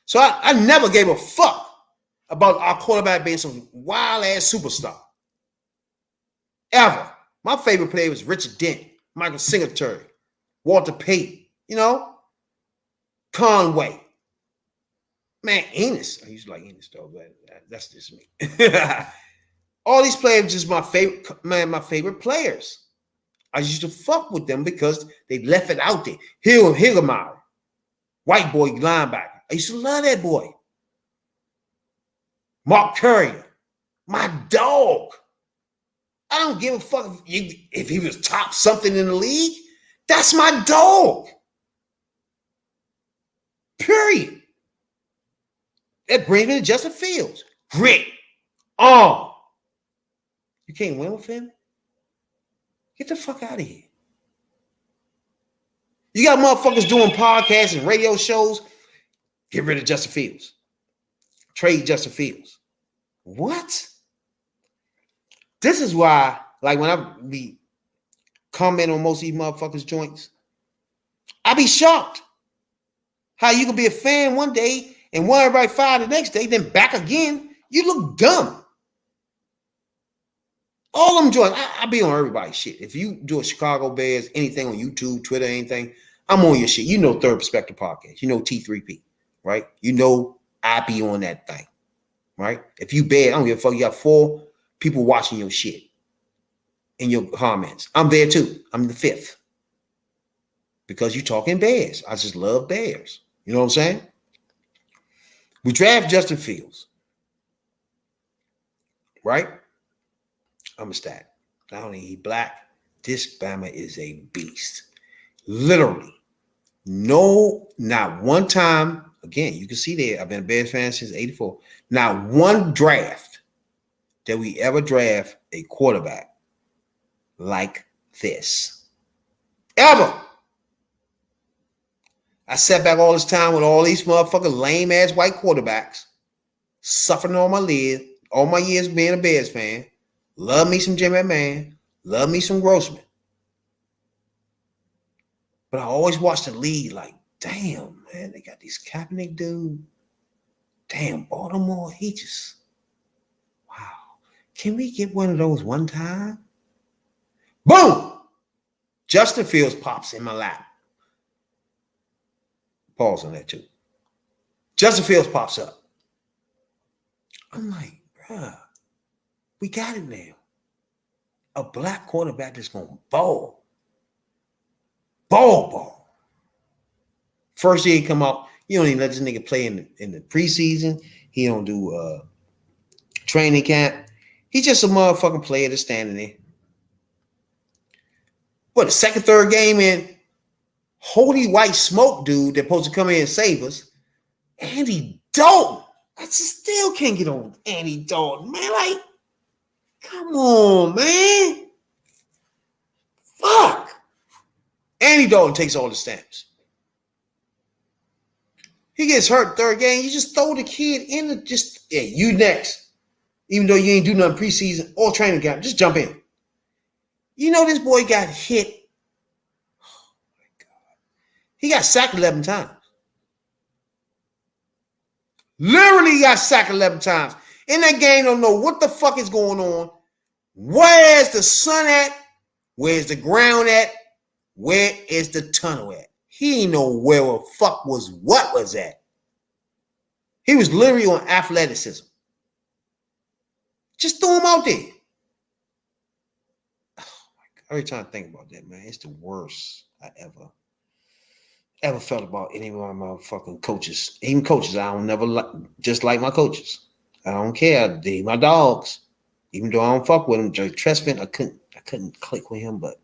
Speaker 5: So I never gave a fuck about our quarterback being some wild-ass superstar. Ever. My favorite player was Richard Dent, Michael Singletary, Walter Payton, you know, Conway. Man, Enos. I used to like Enos, though, but that's just me. All these players are just my favorite players. I used to fuck with them because they left it out there. Higglemeyer, white boy linebacker. I used to love that boy. Mark Courier, my dog. I don't give a fuck if he was top something in the league. That's my dog. Period. That brings me to Justin Fields. Grit. You can't win with him? Get the fuck out of here. You got motherfuckers doing podcasts and radio shows. Get rid of Justin Fields. Trade Justin Fields. What? This is why, like, when I be comment on most of these motherfuckers' joints, I be shocked how you can be a fan one day and want everybody fired the next day, then back again. You look dumb. All them joints, I be on everybody's shit. If you do a Chicago Bears, anything on YouTube, Twitter, anything, I'm on your shit. You know Third Perspective Podcast. You know T3P, right? You know I be on that thing, right? If you bad, I don't give a fuck. You got 4 people watching your shit in your comments. I'm there too. I'm the 5th. Because you talking Bears. I just love Bears. You know what I'm saying? We draft Justin Fields. Right? I'm a stat. Not only he black, this Bama is a beast. Literally. No, not one time. Again, you can see there, I've been a Bears fan since 84. Not one draft that we ever draft a quarterback like this. Ever. I sat back all this time with all these motherfucking lame-ass white quarterbacks, suffering all my years being a Bears fan, Love me some Jim McMahon. Love me some Grossman. But I always watch the league like, damn, man, they got these Kaepernick dude. Damn, Baltimore, he just, wow. Can we get one of those one time? Boom! Justin Fields pops in my lap. Pause on that too. Justin Fields pops up. I'm like, bruh, we got it now. A black quarterback that's going to ball. Ball. First year he come out, you don't even let this nigga play in the preseason. He don't do training camp. He's just a motherfucking player that's standing there. What, the second, third game in, holy white smoke dude that's supposed to come in and save us, Andy Dalton. I just still can't get on Andy Dalton, man. Like, come on, man. Fuck. Andy Dalton takes all the snaps. He gets hurt third game. You just throw the kid in the you next. Even though you ain't do nothing preseason or training camp, just jump in. You know this boy got hit. Oh my God. He got sacked 11 times. Literally got sacked 11 times. In that game, don't know what the fuck is going on. Where's the sun at? Where's the ground at? Where is the tunnel at? He ain't know where the fuck what was at. He was literally on athleticism. Just throw him out there. Oh my God. Every time I think about that, man, it's the worst I ever felt about any of my motherfucking coaches. Even coaches, I don't never just like my coaches. I don't care. They my dogs. Even though I don't fuck with them. Jerry Trespin, I couldn't click with him, but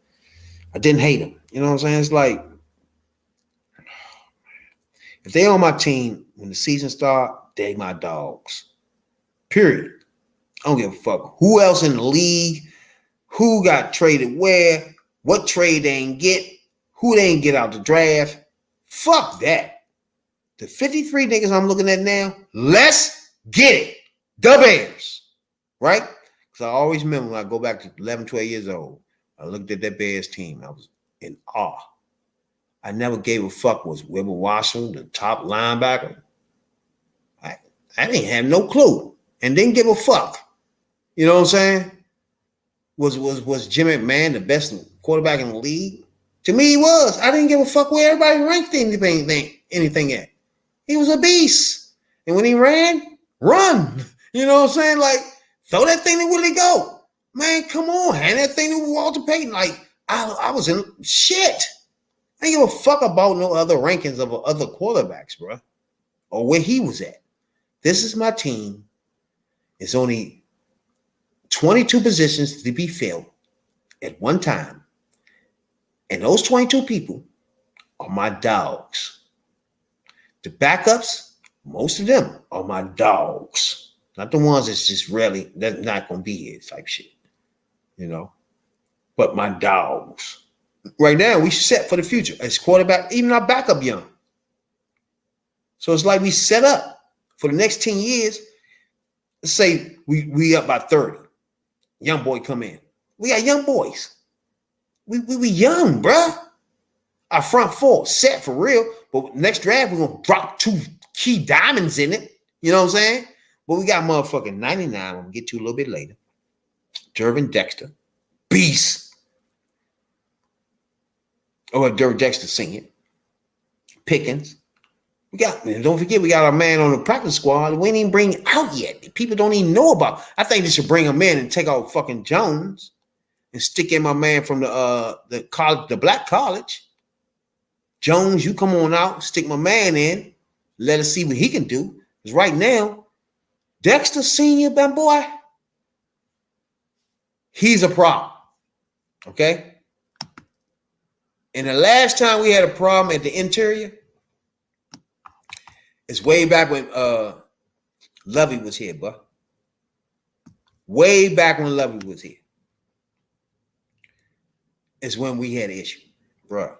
Speaker 5: I didn't hate him. You know what I'm saying? It's like, if they on my team when the season start, they my dogs. Period. I don't give a fuck who else in the league, who got traded where, what trade they ain't get, who they ain't get out the draft. Fuck that. The 53 niggas I'm looking at now, let's get it. The Bears. Right? Because I always remember when I go back to 11, 12 years old, I looked at that Bears team. I was in awe. I never gave a fuck was Wilbur Washington, the top linebacker. I didn't have no clue and didn't give a fuck. You know what I'm saying? Was Jim McMahon the best quarterback in the league? To me, he was. I didn't give a fuck where everybody ranked anything at. He was a beast. And when he ran, run. You know what I'm saying? Like, throw that thing to Willie Go. Man, come on. Hand that thing to Walter Payton. Like, I was in shit. I didn't give a fuck about no other rankings of other quarterbacks, bro. Or where he was at. This is my team. It's only 22 positions to be filled at one time. And those 22 people are my dogs. The backups, most of them are my dogs. Not the ones that's just really, that's not going to be here type shit. You know? But my dogs. Right now, we set for the future. As quarterback, even our backup young. So it's like we set up for the next 10 years. Let's say we up by 30. Young boy come in. We got young boys. We young, bruh. Our front four set for real. But next draft, we're going to drop 2 key diamonds in it. You know what I'm saying? But we got motherfucking 99. I'm going to get to a little bit later. Jervin Dexter. Beast. Oh, Jervin Dexter Sr. Pickens. Don't forget, we got our man on the practice squad. We ain't even bring it out yet. People don't even know about. I think they should bring him in and take out fucking Jones and stick in my man from the college, the black college. Jones, you come on out, stick my man in, let us see what he can do. Because right now, Dexter Senior, man, boy, he's a problem. Okay? And the last time we had a problem at the interior, it's way back when Lovey was here, bro. Way back when Lovey was here. Is when we had an issue, bro.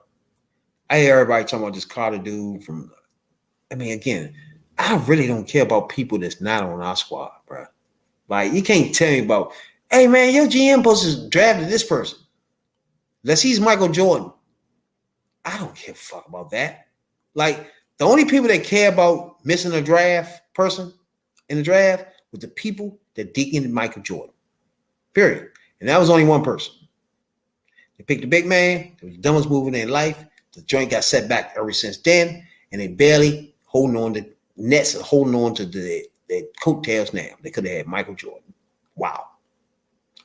Speaker 5: I hear everybody talking about this Carter dude from, I mean, again, I really don't care about people that's not on our squad, bro. Like, you can't tell me about, Hey man, your GM supposed to draft this person. Let's he's Michael Jordan. I don't give a fuck about that. Like the only people that care about missing a draft person in the draft was the people that deaconed Michael Jordan. Period. And that was only one person. They picked the big man. It was the dumbest move in their life. The joint got set back ever since then, and they barely holding on to Nets are holding on to their coattails now. They could have had Michael Jordan. Wow.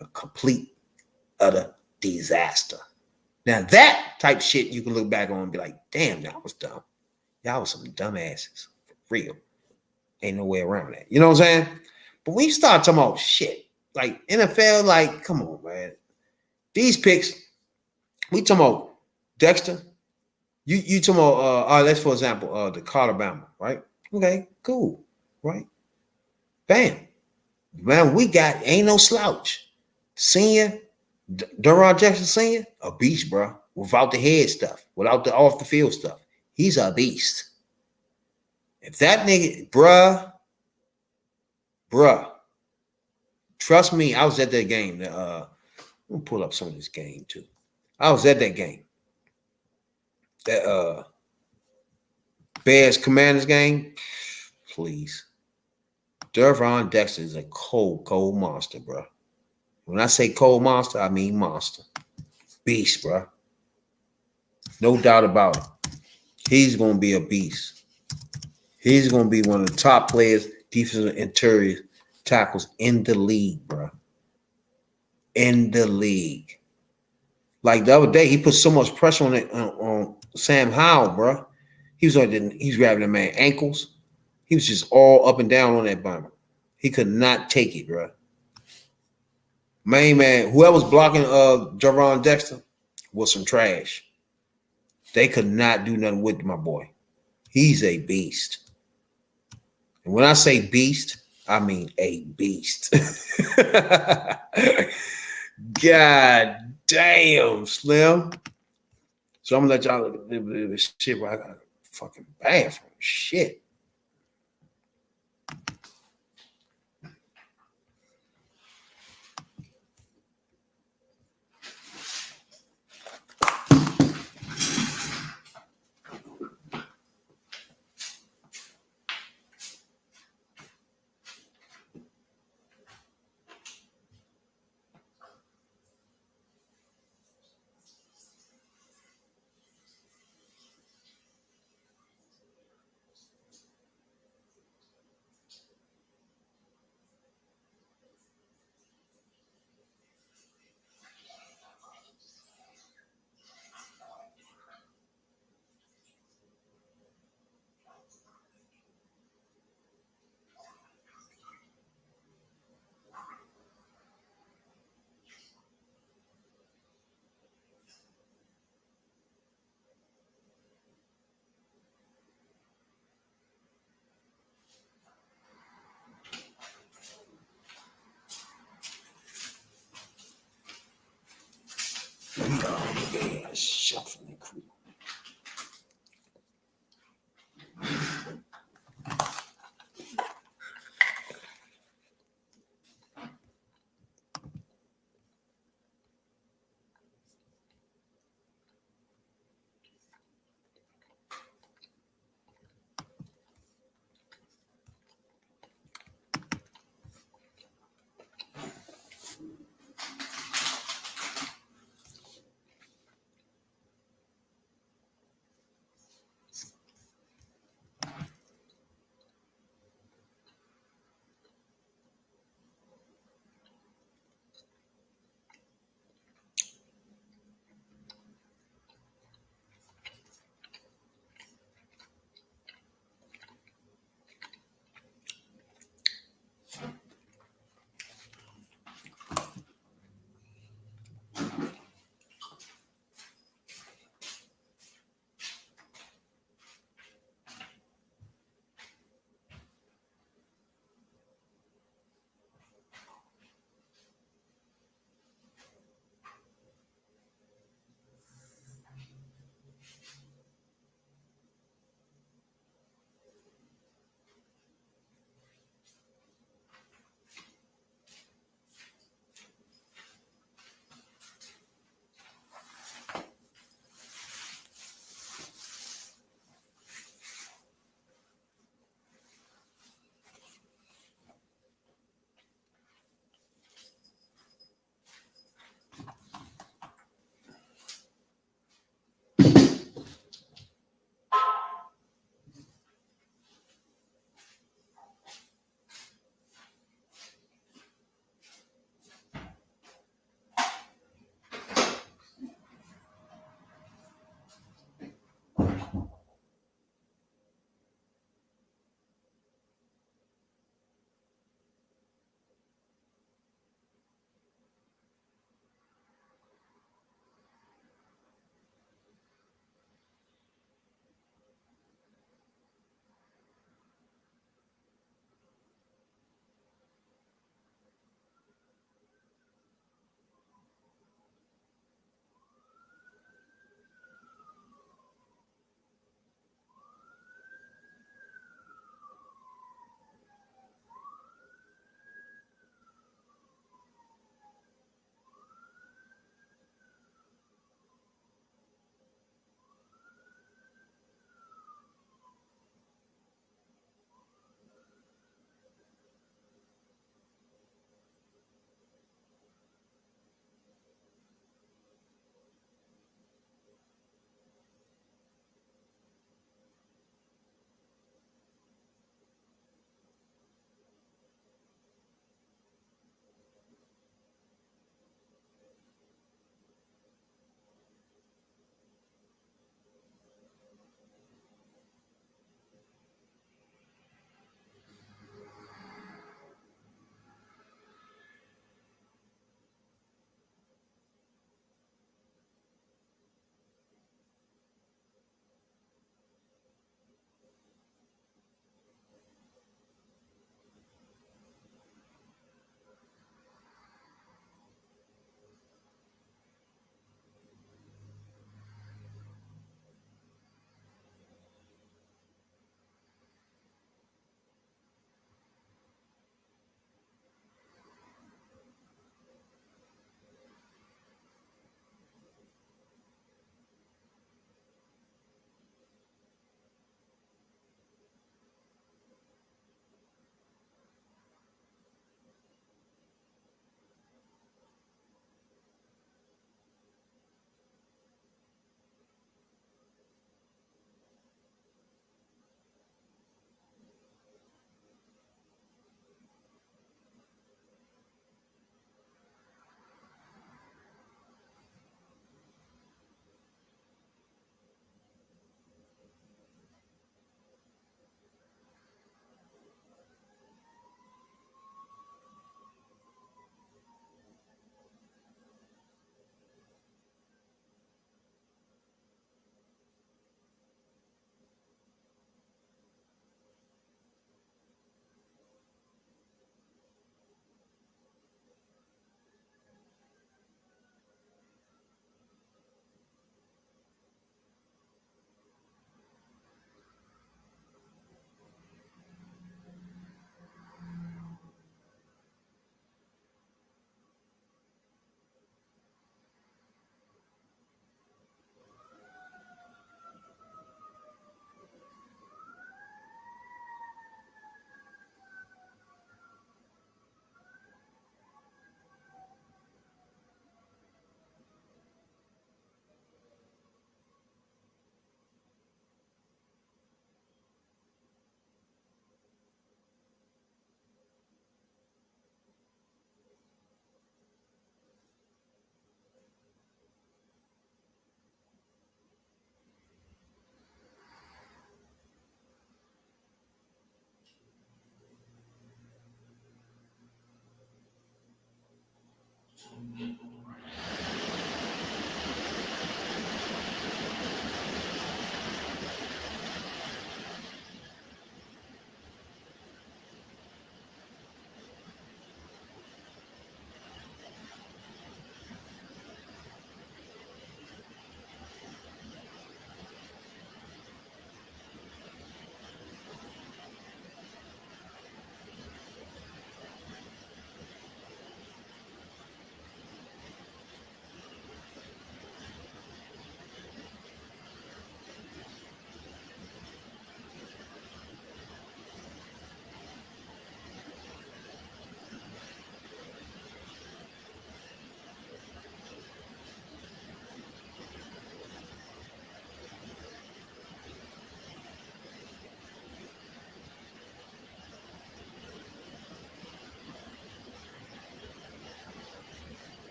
Speaker 5: A complete, utter disaster. Now that type of shit you can look back on and be like, damn, y'all was dumb. Y'all was some dumbasses. For real. Ain't no way around that. You know what I'm saying? But when you start talking about shit, like NFL, like, come on, man. These picks, we talking about Dexter. You talking about let's for example, the Alabama, right? Okay, cool, right? Bam. Man, we got ain't no slouch. Senior, Duron Jackson Senior, a beast, bro. Without the head stuff, without the off the field stuff. He's a beast. If that nigga, bruh, trust me, I was at that game. I'm gonna pull up some of this game too. I was at that game. That Bears Commanders game. Please. Duron Dexter is a cold monster, bro. When I say cold monster, I mean monster. Beast, bro. No doubt about it. He's going to be a beast. He's going to be one of the top players, defensive interior tackles in the league, bro. In the league. Like the other day, he put so much pressure on Sam Howell, bro. He's grabbing the man ankles. He was just all up and down on that bomber. He could not take it, bro. Main man, whoever's blocking Duron Dexter was some trash. They could not do nothing with my boy. He's a beast. And when I say beast, I mean a beast. God damn, Slim. So I'm gonna let y'all look at this shit where I got a fucking bathroom. Shit. Shuffling crew.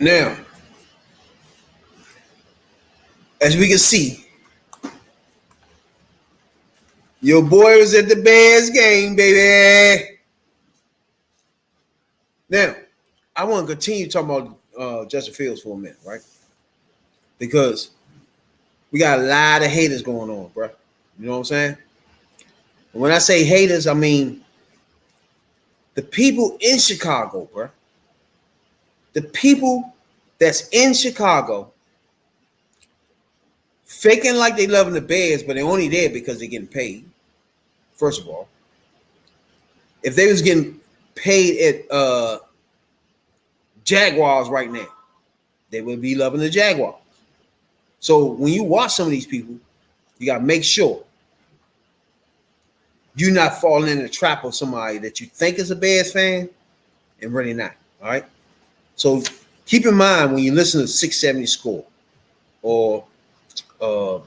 Speaker 5: Now, as we can see, your boy was at the Bears game, baby. Now, I want to continue talking about Justin Fields for a minute, right? Because we got a lot of haters going on, bro. You know what I'm saying? And when I say haters, I mean the people in Chicago, bro. The people that's in Chicago faking like they loving the Bears, but they're only there because they're getting paid. First of all, if they was getting paid at Jaguars right now, they would be loving the Jaguars. So when you watch some of these people, you got to make sure you're not falling in the trap of somebody that you think is a Bears fan and really not. All right. So keep in mind when you listen to 670 Score or all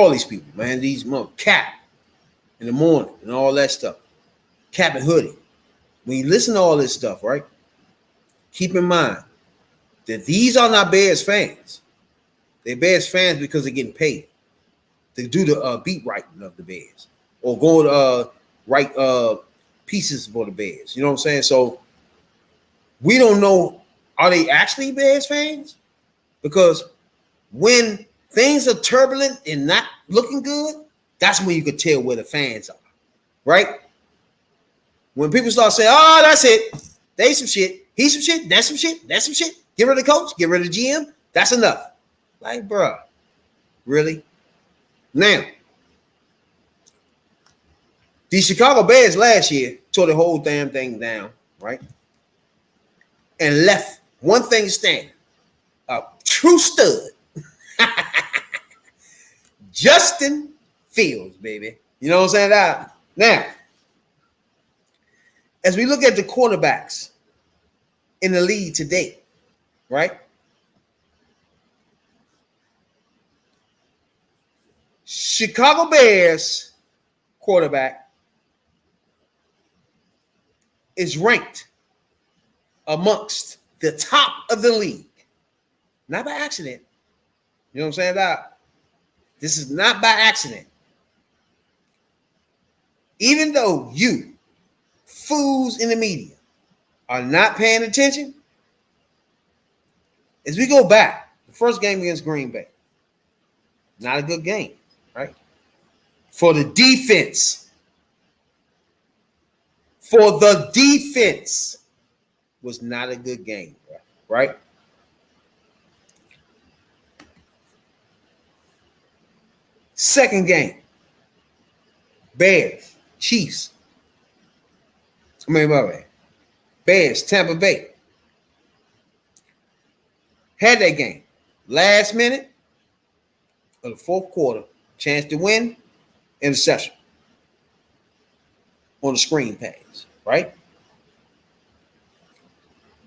Speaker 5: these people, man, these Cap in the morning and all that stuff, Cap and Hoodie. When you listen to all this stuff, right? Keep in mind that these are not Bears fans. They're Bears fans because they're getting paid to do the beat writing of the Bears or go to write pieces for the Bears. You know what I'm saying? So we don't know, are they actually Bears fans? Because when things are turbulent and not looking good, that's when you can tell where the fans are, right? When people start saying, oh, that's it. They some shit. He's some shit. That's some shit. That's some shit. Get rid of the coach. Get rid of the GM. That's enough. Like, bruh, really? Now, the Chicago Bears last year tore the whole damn thing down, right? And left one thing standing. A true stud. Justin Fields, baby. You know what I'm saying? Now, as we look at the quarterbacks in the league today, right? Chicago Bears quarterback is ranked amongst the top of the league. Not by accident. You know what I'm saying, Doc? This is not by accident. Even though you fools in the media are not paying attention, as we go back, the first game against Green Bay, not a good game, right? For the defense. For the defense was not a good game, right? Second game, Bears, Chiefs. My bad. Bears, Tampa Bay. Had that game. Last minute of the fourth quarter, chance to win, interception on the screen pass, right?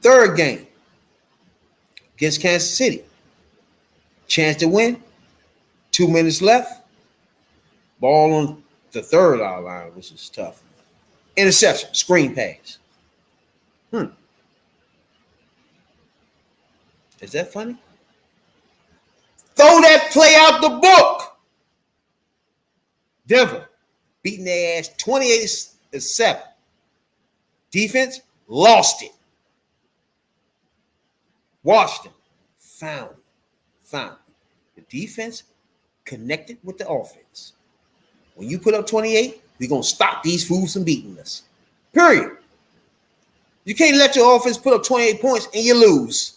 Speaker 5: Third game against Kansas City. Chance to win, 2 minutes left. Ball on the third line, which is tough. Interception, screen pass. Is that funny? Throw that play out the book. Denver beating their ass 28-7. Defense lost it. Washington found it. The defense connected with the offense. When you put up 28, we're going to stop these fools from beating us. Period. You can't let your offense put up 28 points and you lose.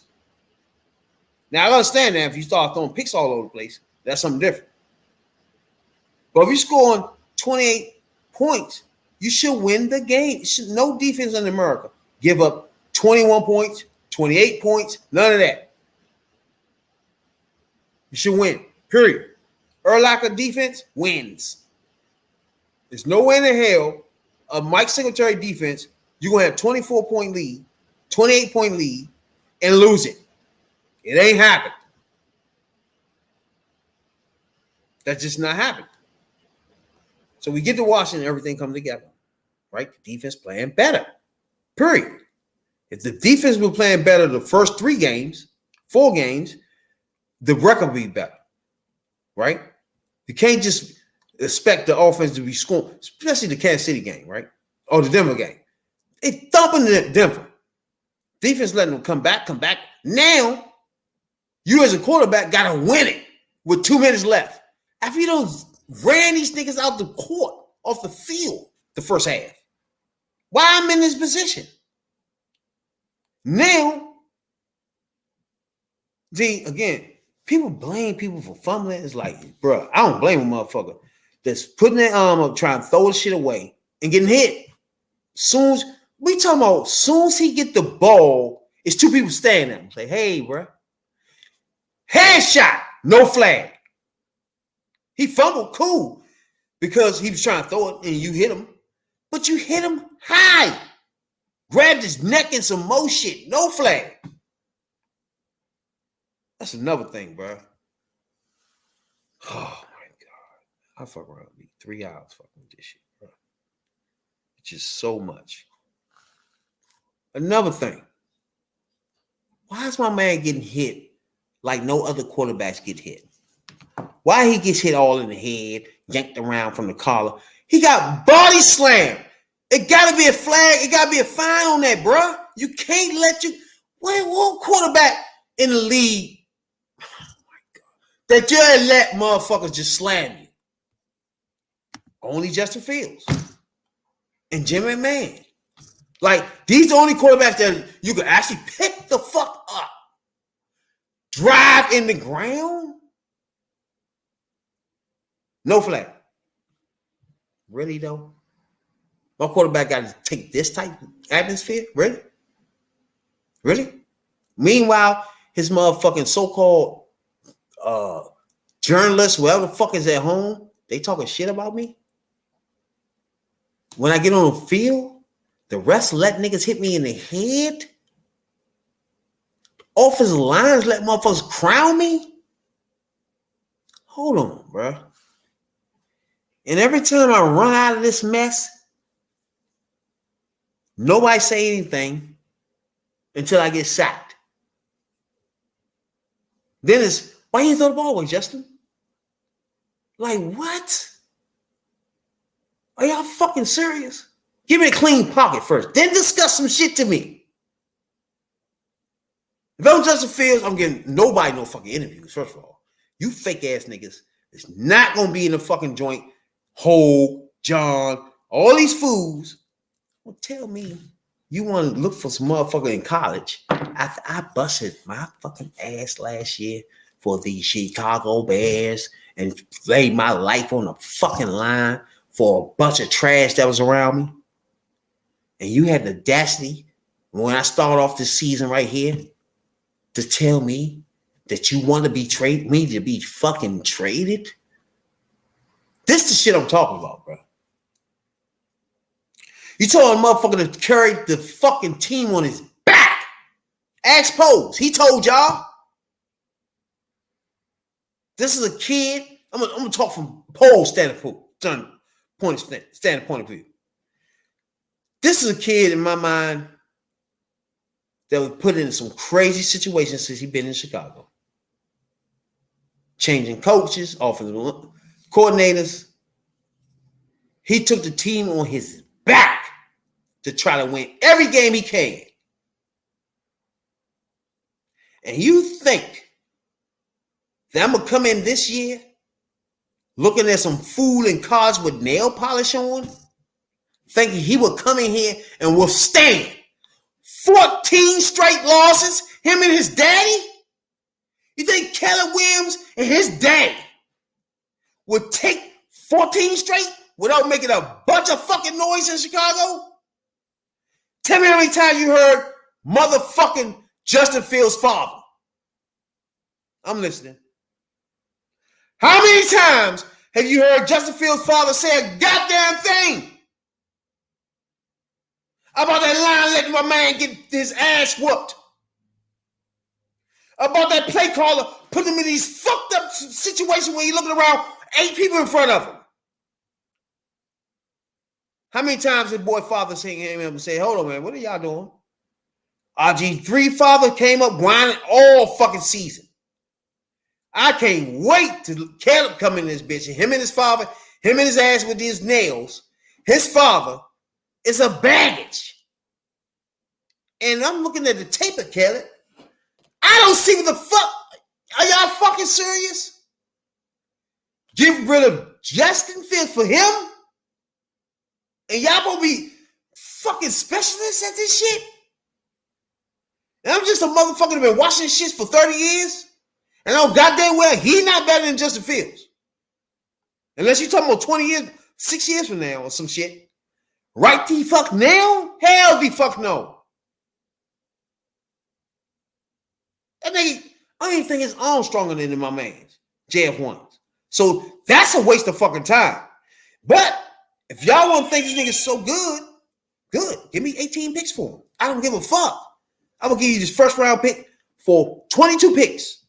Speaker 5: Now, I understand that if you start throwing picks all over the place, that's something different. But if you're scoring 28 points, you should win the game. No defense in America give up 21 points, 28 points, none of that. You should win, period. Urlacher defense wins. There's no way in the hell a Mike Singletary defense, you're going to have a 24-point lead, 28-point lead, and lose it. It ain't happened. That's just not happened. So we get to Washington, everything comes together, right? The defense playing better, period. If the defense was playing better the first 4 games, the record would be better, right? You can't just expect the offense to be scoring, especially the Kansas City game, right? Or the Denver game. It's thumping Denver. Defense letting them come back. Now, you as a quarterback got to win it with 2 minutes left. After you don't ran these niggas out the court, off the field, the first half. Why I'm in this position? Now, again, people blame people for fumbling. It's like, bro, I don't blame a motherfucker that's putting their arm up, trying to throw the shit away and getting hit. Soon as he get the ball, it's 2 people standing there and say, hey, bro. Headshot, no flag. He fumbled, cool, because he was trying to throw it and you hit him. But you hit him high. Grabbed his neck and some more shit. No flag. That's another thing, bro. Oh, my God. I fuck around me 3 hours fucking with this shit, bro. It's just so much. Another thing. Why is my man getting hit like no other quarterbacks get hit? Why he gets hit all in the head, yanked around from the collar? He got body slammed. It got to be a flag. It got to be a fine on that, bro. You can't let you. One quarterback in the league, oh my God, that you let motherfuckers just slam you. Only Justin Fields and Jim McMahon. Like, these the only quarterbacks that you can actually pick the fuck up. Drive in the ground. No flag. Really, though? My quarterback got to take this type of atmosphere? Really? Really? Meanwhile, his motherfucking so-called journalists, whoever the fuck is at home, they talking shit about me. When I get on the field, the rest let niggas hit me in the head. Offensive lines let motherfuckers crown me. Hold on, bro. And every time I run out of this mess, nobody say anything until I get sacked. Then it's, why you didn't throw the ball away, Justin? Like, what? Are y'all fucking serious? Give me a clean pocket first. Then discuss some shit to me. If I'm Justin Fields, I'm getting nobody no fucking interviews, first of all. You fake ass niggas is not going to be in the fucking joint. Hogue, John, all these fools. Well, tell me you want to look for some motherfucker in college. I busted my fucking ass last year for the Chicago Bears and laid my life on the fucking line for a bunch of trash that was around me. And you had the audacity when I start off this season right here to tell me that you want to be me to be fucking traded. This is the shit I'm talking about, bro. You told a motherfucker to carry the fucking team on his back. Ask Pose. He told y'all. This is a kid. I'm gonna talk from Pole's standpoint of view. This is a kid in my mind that was put in some crazy situations since he's been in Chicago. Changing coaches, offensive coordinators. He took the team on his back to try to win every game he can. And you think that I'm going to come in this year looking at some fool in cars with nail polish on, thinking he would come in here and withstand 14 straight losses, him and his daddy? You think Keller Williams and his daddy would take 14 straight without making a bunch of fucking noise in Chicago? Tell me how many times you heard motherfucking Justin Fields' father. I'm listening. How many times have you heard Justin Fields' father say a goddamn thing? About that line letting my man get his ass whooped. About that play caller putting him in these fucked up situations where he's looking around 8 people in front of him. How many times did boy father sing him and say, hold on, man, what are y'all doing? RG3 father came up whining all fucking season. I can't wait till Caleb come in this bitch. And him and his father, him and his ass with these nails. His father is a baggage. And I'm looking at the tape of Caleb. I don't see what the fuck. Are y'all fucking serious? Get rid of Justin Fields for him? And y'all gonna be fucking specialists at this shit? And I'm just a motherfucker that been watching shit for 30 years. And I know goddamn well he not better than Justin Fields. Unless you're talking about 20 years, 6 years from now or some shit. Right the fuck now? Hell the fuck no. That nigga, I don't even think his arm stronger than my man's, jf1's. So that's a waste of fucking time. But if y'all want to think this nigga's so good, good. Give me 18 picks for him. I don't give a fuck. I'm going to give you this first round pick for 22 picks.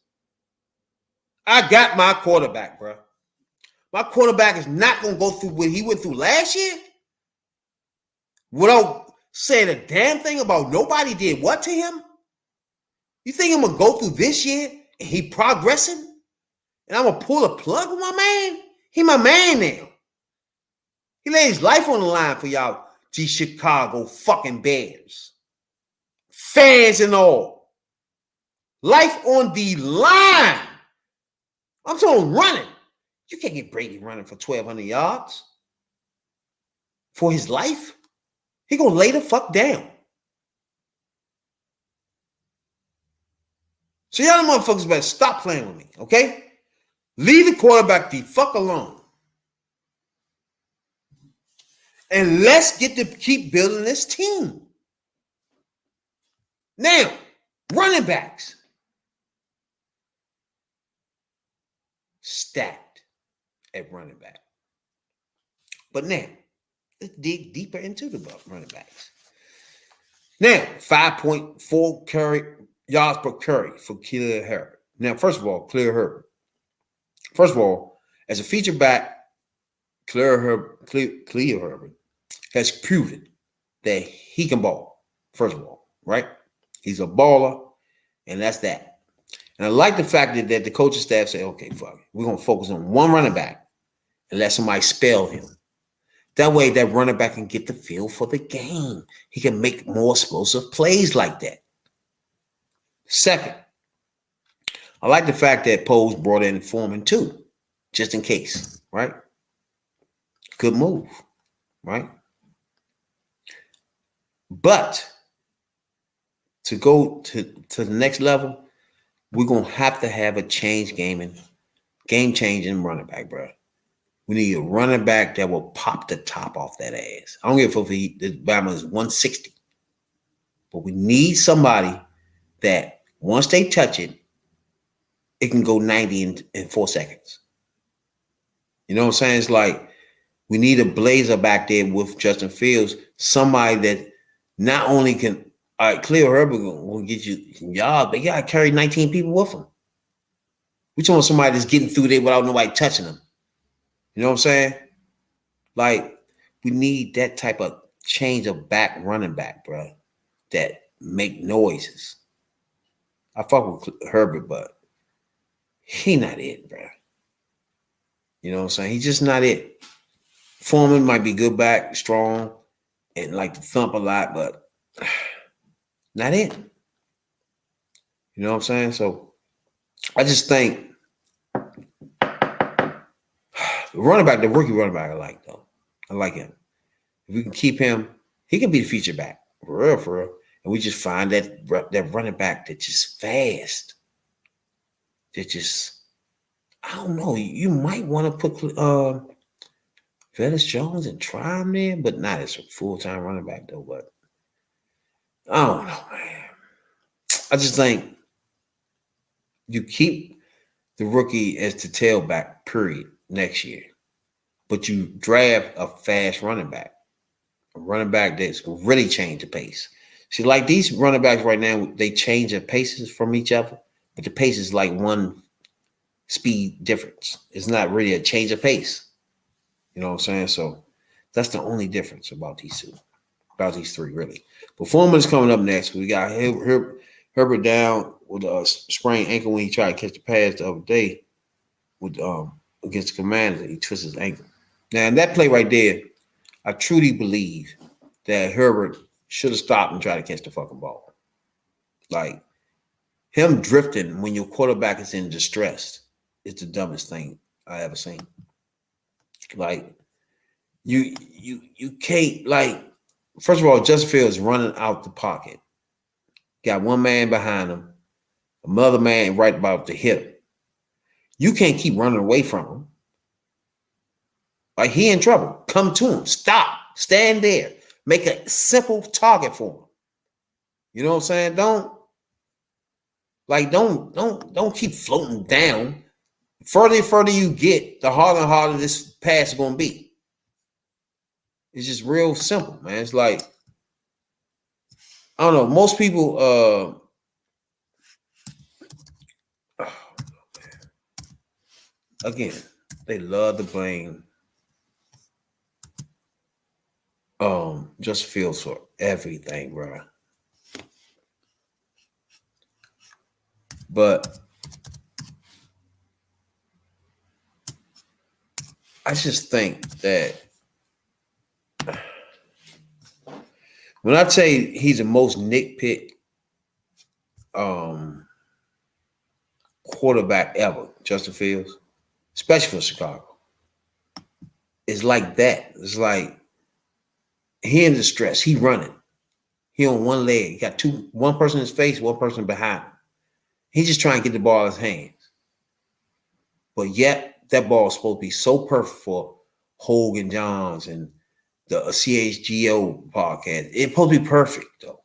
Speaker 5: I got my quarterback, bro. My quarterback is not going to go through what he went through last year without saying a damn thing about nobody did what to him. You think I'm going to go through this year and he progressing? And I'm going to pull a plug with my man? He my man now. He laid his life on the line for y'all, G Chicago fucking Bears. Fans and all. Life on the line. I'm talking running. You can't get Brady running for 1,200 yards for his life. He gonna lay the fuck down. So y'all motherfuckers better stop playing with me, okay? Leave the quarterback the fuck alone. And let's get to keep building this team. Now, running backs. Stacked at running back. But now, let's dig deeper into the running backs. Now, 5.4 yards per carry for Khalil Herbert. Now, first of all, Khalil Herbert. First of all, as a feature back, Khalil Herbert has proven that he can ball. First of all, right? He's a baller, and that's that. And I like the fact that the coaching staff say, okay, fuck it. We're going to focus on one running back and let somebody spell him. That way, that running back can get the feel for the game. He can make more explosive plays like that. Second, I like the fact that Poe's brought in Foreman too, just in case, right? Good move, right? But to go to the next level, we're going to have a game-changing running back, bro. We need a running back that will pop the top off that ass. I don't give a fuck if the Bama is 160. But we need somebody that once they touch it, it can go 90 in 4 seconds. You know what I'm saying? It's like we need a blazer back there with Justin Fields, somebody that not only can, all right, Khalil Herbert will get you some yards, but you got to carry 19 people with him. We talking about somebody that's getting through there without nobody touching them. You know what I'm saying? Like, we need that type of change of back running back, bro, that make noises. I fuck with Herbert, but he not it, bro. You know what I'm saying? He's just not it. Foreman might be good back, strong, and like to thump a lot, but not it. You know what I'm saying? So I just think the rookie running back I like, though. I like him. If we can keep him, he can be the feature back. For real. And we just find that running back that's just fast. That just, I don't know. You might want to put Velus Jones and try him there, but not as a full-time running back, though. But I don't know, man. I just think you keep the rookie as the tailback, period, next year. But you draft a fast running back. A running back that's gonna really change the pace. See, like these running backs right now, they change their paces from each other, but the pace is like one speed difference. It's not really a change of pace. You know what I'm saying? So that's the only difference about these two, about these three, really. But Foreman's coming up next. We got Herbert down with a sprained ankle when he tried to catch the pass the other day with against the Commanders. He twisted his ankle. Now, in that play right there, I truly believe that Herbert should have stopped and tried to catch the fucking ball. Like him drifting when your quarterback is in distress is the dumbest thing I ever seen. Like you can't like. First of all, Justin Fields running out the pocket. Got one man behind him, another man right about to hit him. You can't keep running away from him. Like he in trouble. Come to him. Stop. Stand there. Make a simple target for him. You know what I'm saying? Don't keep floating down. Further and further you get, the harder and harder this pass is gonna be. It's just real simple, man. It's like, I don't know. Most people, again, they love to blame just Fields for everything, bro. But I just think that when I say he's the most nitpick quarterback ever, Justin Fields, especially for Chicago, it's like that. It's like he in distress. He running. He on one leg. He got one person in his face, one person behind him. He's just trying to get the ball in his hands. But yet, that ball is supposed to be so perfect for Hogan Johns and the CHGO podcast. It's supposed to be perfect, though.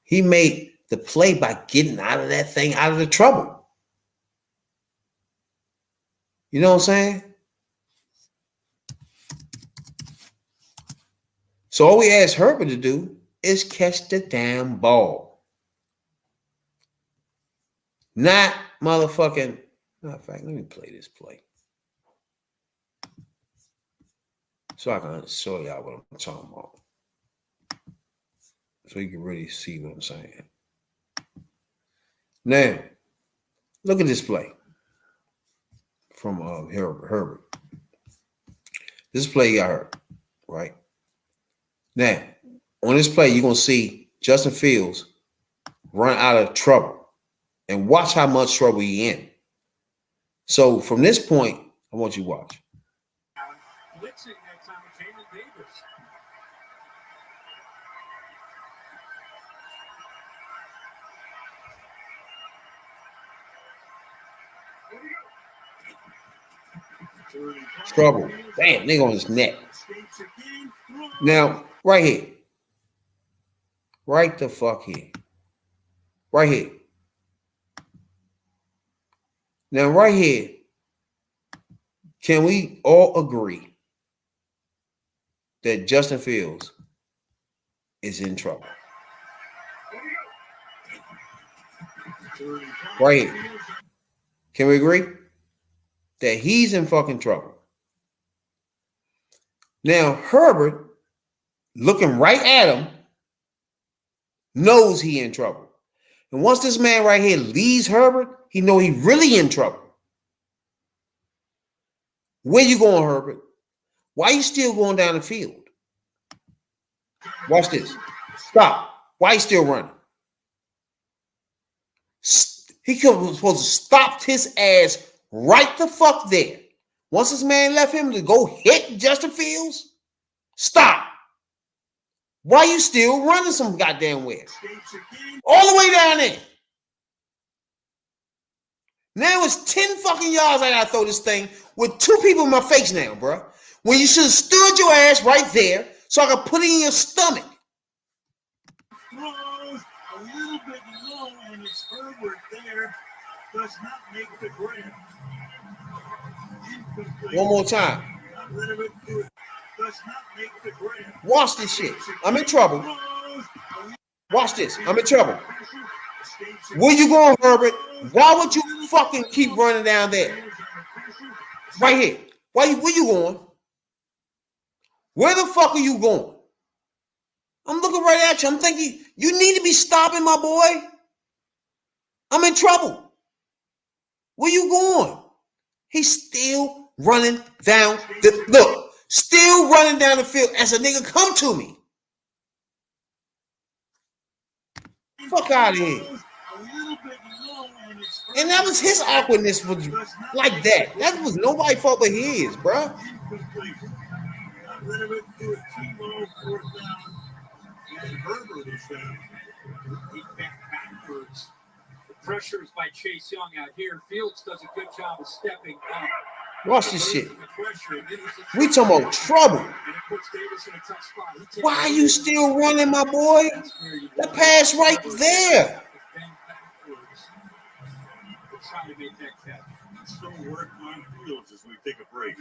Speaker 5: He made the play by getting out of that thing, out of the trouble. You know what I'm saying? So all we ask Herbert to do is catch the damn ball. Not motherfucking. Matter of fact, let me play this play so I can show y'all what I'm talking about, so you can really see what I'm saying. Now, look at this play from Herbert. This play got hurt, right? Now, on this play, you're gonna see Justin Fields run out of trouble, and watch how much trouble he in. So from this point, I want you to watch.
Speaker 1: Blitzing that time, Jalen Davis.
Speaker 5: Trouble. Damn, nigga on his neck. Now, right here. Right the fuck here. Right here. Now, right here. Can we all agree that Justin Fields is in trouble? Right here. Can we agree that he's in fucking trouble? Now, Herbert, looking right at him, knows he in trouble. And once this man right here leaves Herbert, he know he really in trouble. Where you going, Herbert? Why you still going down the field? Watch this. Stop. Why you still running? He could have supposed to stop his ass right the fuck there. Once this man left him to go hit Justin Fields, stop. Why you still running some goddamn where? All the way down there. Now it's 10 fucking yards I gotta throw this thing with two people in my face now, bro. When you should have stood your ass right there so I could put it in your stomach.
Speaker 1: Throws a little bit low, and it's Herbert there. Does not make the grab.
Speaker 5: One more time.
Speaker 1: Does not make
Speaker 5: Watch this shit. I'm in trouble. Watch this. I'm in trouble. Where you going, Herbert? Why would you fucking keep running down there? Right here. Where you going? Where the fuck are you going? I'm looking right at you. I'm thinking, you need to be stopping, my boy. I'm in trouble. Where you going? He's still running down still running down the field as a nigga come to me. Fuck out of here. And that was his awkwardness was like that. That was nobody's fault but his, bro.
Speaker 6: Pressures by Chase Young out here. Fields does a good job of stepping up.
Speaker 5: Watch this shit. We talking about trouble. Why are you still running, my boy? That pass right there.
Speaker 1: Still work on Fields as we take a break.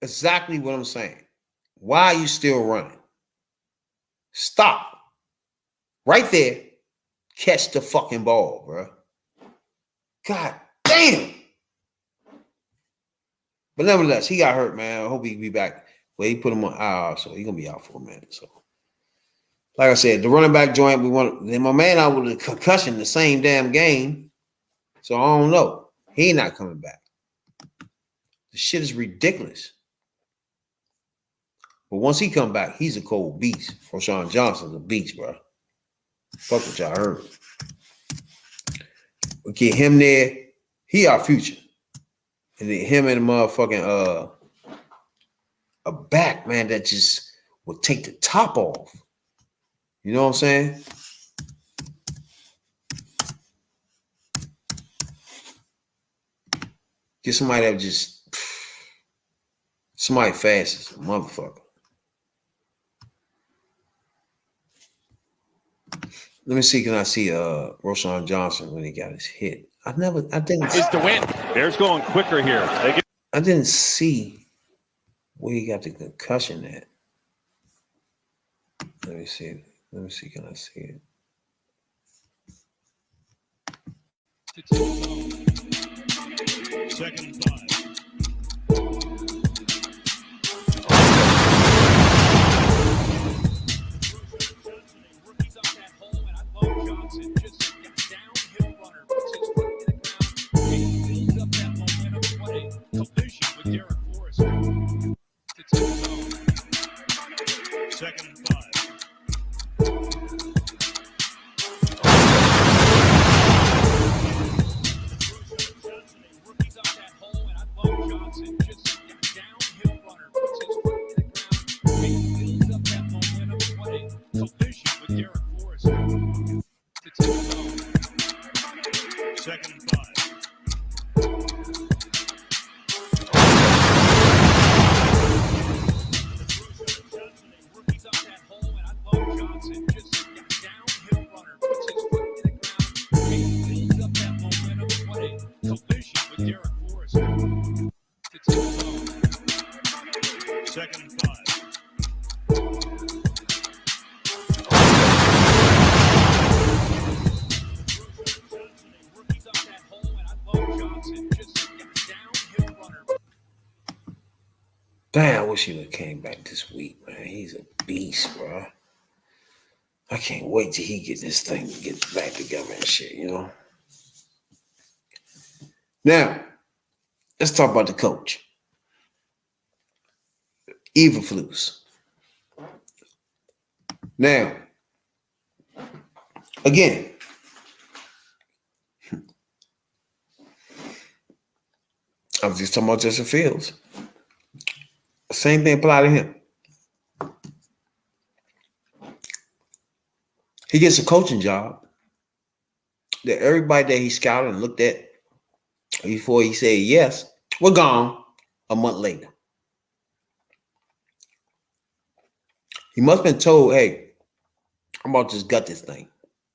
Speaker 5: Exactly what I'm saying. Why are you still running? Stop. Right there. Catch the fucking ball, bro. God damn. But nevertheless, he got hurt, man. I hope he can be back. Well, he put him on IR, so he's going to be out for a minute. So, like I said, the running back joint, then my man out with a concussion the same damn game. So, I don't know. He not coming back. The shit is ridiculous. But once he come back, he's a cold beast. Roshan Johnson's a beast, bro. Fuck what y'all heard. We get him there. He our future. And then him and the motherfucking a back, man, that just would take the top off. You know what I'm saying? Get somebody that just somebody fast as a motherfucker. Let me see. Can I see Roshan Johnson when he got his hit? I didn't.
Speaker 7: Is the win. Bears going quicker here.
Speaker 5: I didn't see where he got the concussion at. Let me see. Can I see it?
Speaker 1: Second and 5. Second and 5. Second and 5. Second and 5.
Speaker 5: Damn, I wish he would have came back this week, man. He's a beast, bro. I can't wait till he get this thing get back together and shit, you know. Now, let's talk about the coach. Eberflus. Now, again, I was just talking about Justin Fields. Same thing apply to him. He gets a coaching job that everybody that he scouted and looked at before he said yes, we're gone a month later. He must have been told, hey, I'm about to just gut this thing.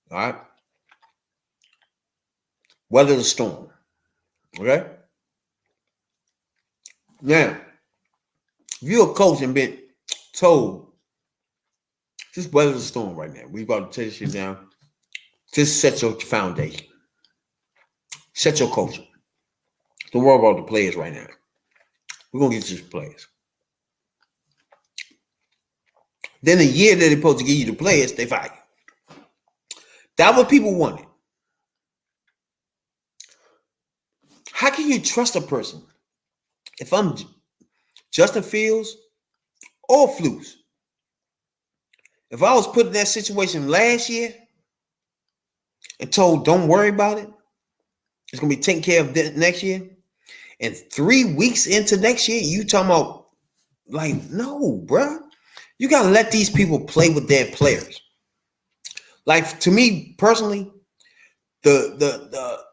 Speaker 5: All right? Weather the storm. Okay? Now, if you're a coach and been told, just weather the storm right now. We about to take this shit down. Just set your foundation. Set your culture. Don't worry about the players right now. We're going to get you the players. Then the year that they're supposed to give you the players, they fire you. That's what people wanted. How can you trust a person if I'm Justin Fields or Flus? If I was put in that situation last year and told don't worry about it, it's going to be taken care of next year, and 3 weeks into next year, you talking about, like, no, bro. You got to let these people play with their players. Like, to me personally, the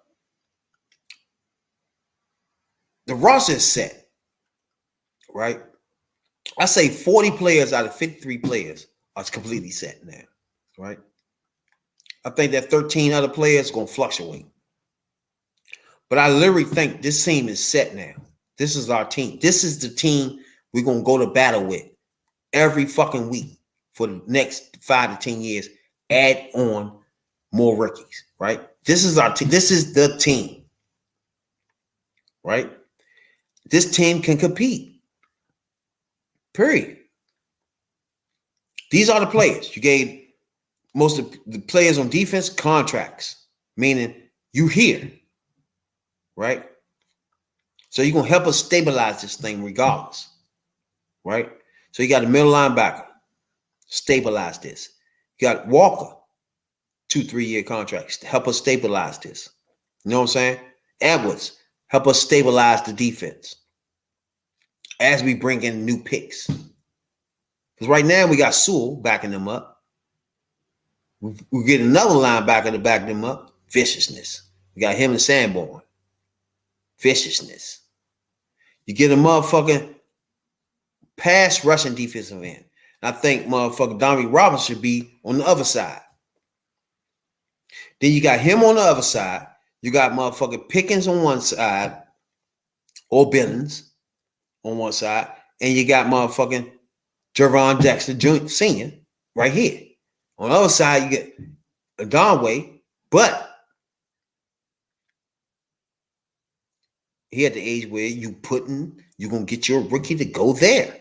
Speaker 5: roster is set, right? I say 40 players out of 53 players are completely set now, right? I think that 13 other players are going to fluctuate. But I literally think this team is set now. This is our team. This is the team we're going to go to battle with every fucking week for the next 5 to 10 years. Add on more rookies, right? This is our team. This is the team, right? This team can compete. Period. These are the players. You gave most of the players on defense contracts, meaning you here, right? So you're going to help us stabilize this thing regardless, right? So you got a middle linebacker, stabilize this. You got Walker, 2-3 year contracts to help us stabilize this. You know what I'm saying? Edwards, help us stabilize the defense as we bring in new picks. Because right now we got Sewell backing them up. We get another linebacker to back them up. Viciousness. We got him and Sanborn. Viciousness. You get a motherfucking pass rushing defensive end. I think motherfucking Dominic Robinson should be on the other side. Then you got him on the other side. You got motherfucking Pickens on one side, or Billings on one side, and you got motherfucking Jerron Dexter Jr. Sr. right here. On the other side, you get Donway, but he at the age where you're going to get your rookie to go there.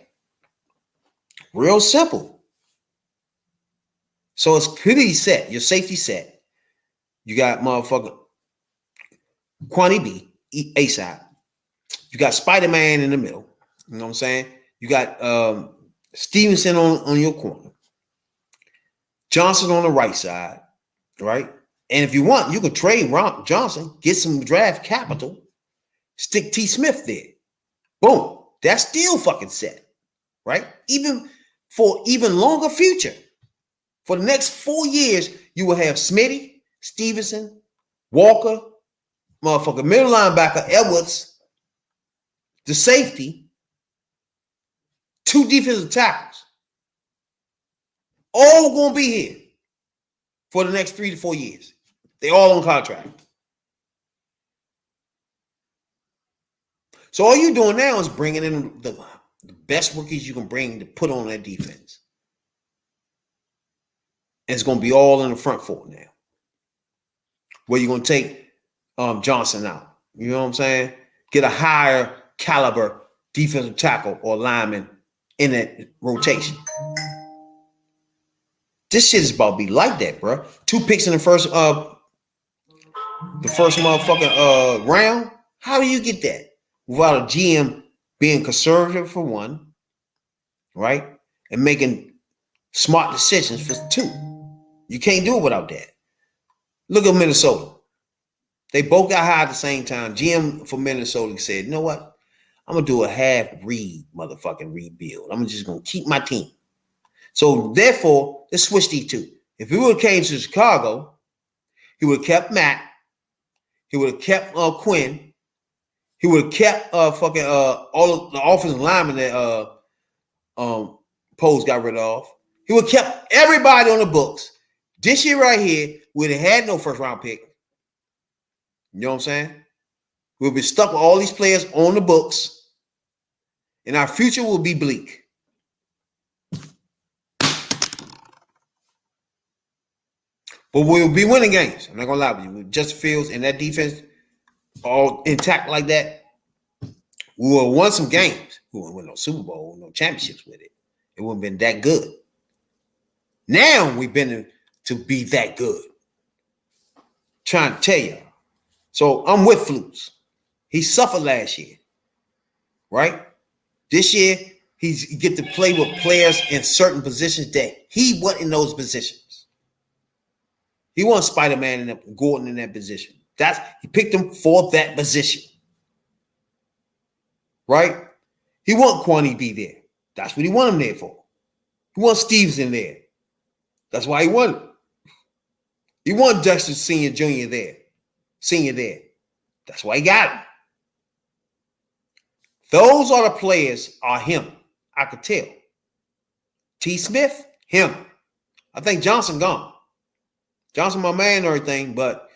Speaker 5: Real simple. So it's pretty set. Your safety set. You got motherfucker Kwani B, A-side. You got Spider-Man in the middle. You know what I'm saying? You got Stevenson on your corner. Johnson on the right side, right? And if you want, you can trade Johnson, get some draft capital, stick T. Smith there. Boom. That's still fucking set, right? Even for even longer future. For the next 4 years, you will have Smitty, Stevenson, Walker, motherfucker, middle linebacker, Edwards, the safety, 2 defensive tackles. All going to be here for the next 3 to 4 years. They all on contract. So all you're doing now is bringing in the best rookies you can bring to put on that defense. And it's going to be all in the front four now. Where you're going to take Johnson out. You know what I'm saying? Get a higher caliber defensive tackle or lineman in that rotation. This shit is about to be like that, bro. 2 picks in the first motherfucking round. How do you get that without a GM being conservative for one, right, and making smart decisions for 2? You can't do it without that. Look at Minnesota. They both got hired at the same time. GM for Minnesota said, you know what? I'm going to do a half motherfucking rebuild. I'm just going to keep my team. So, therefore, let's switch these 2. If he would have came to Chicago, he would have kept Matt. He would have kept Quinn. He would have kept all of the offensive linemen that Poles got rid of. He would have kept everybody on the books. This year right here, we'd have had no first-round pick. You know what I'm saying? We'll be stuck with all these players on the books. and our future will be bleak. But we'll be winning games. I'm not gonna lie with you. With Justin Fields and that defense all intact like that, we will have won some games. We won't win no Super Bowl, no championships with it. It wouldn't have been that good. Now we've been to be that good. Trying to tell you. So I'm with Flutes. He suffered last year, right? This year, he get to play with players in certain positions that he wasn't in those positions. He wasn't Spider-Man and Gordon in that position. He picked him for that position. Right? He want Kwani B there. That's what he want him there for. He want Steves in there. That's why he wanted him. He want Dexter Senior there. That's why he got him. Those are the players are him. I could tell. T. Smith, him. I think Johnson gone. Johnson my man and everything, but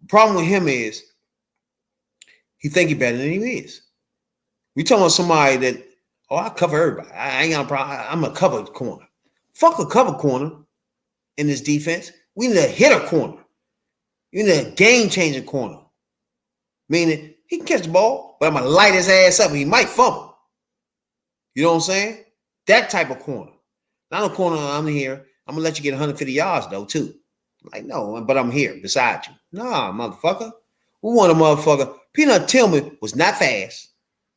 Speaker 5: the problem with him is he think he better than he is. We talking about somebody that, I cover everybody. I ain't got a problem. I'm a cover corner. Fuck a cover corner in this defense. We need a hitter corner. You need a game-changing corner. Meaning, he can catch the ball, but I'm going to light his ass up and he might fumble. You know what I'm saying? That type of corner. Not a corner, I'm here. I'm going to let you get 150 yards, though, too. Like, no, but I'm here beside you. Nah, motherfucker. We want a motherfucker. Peanut Tillman was not fast,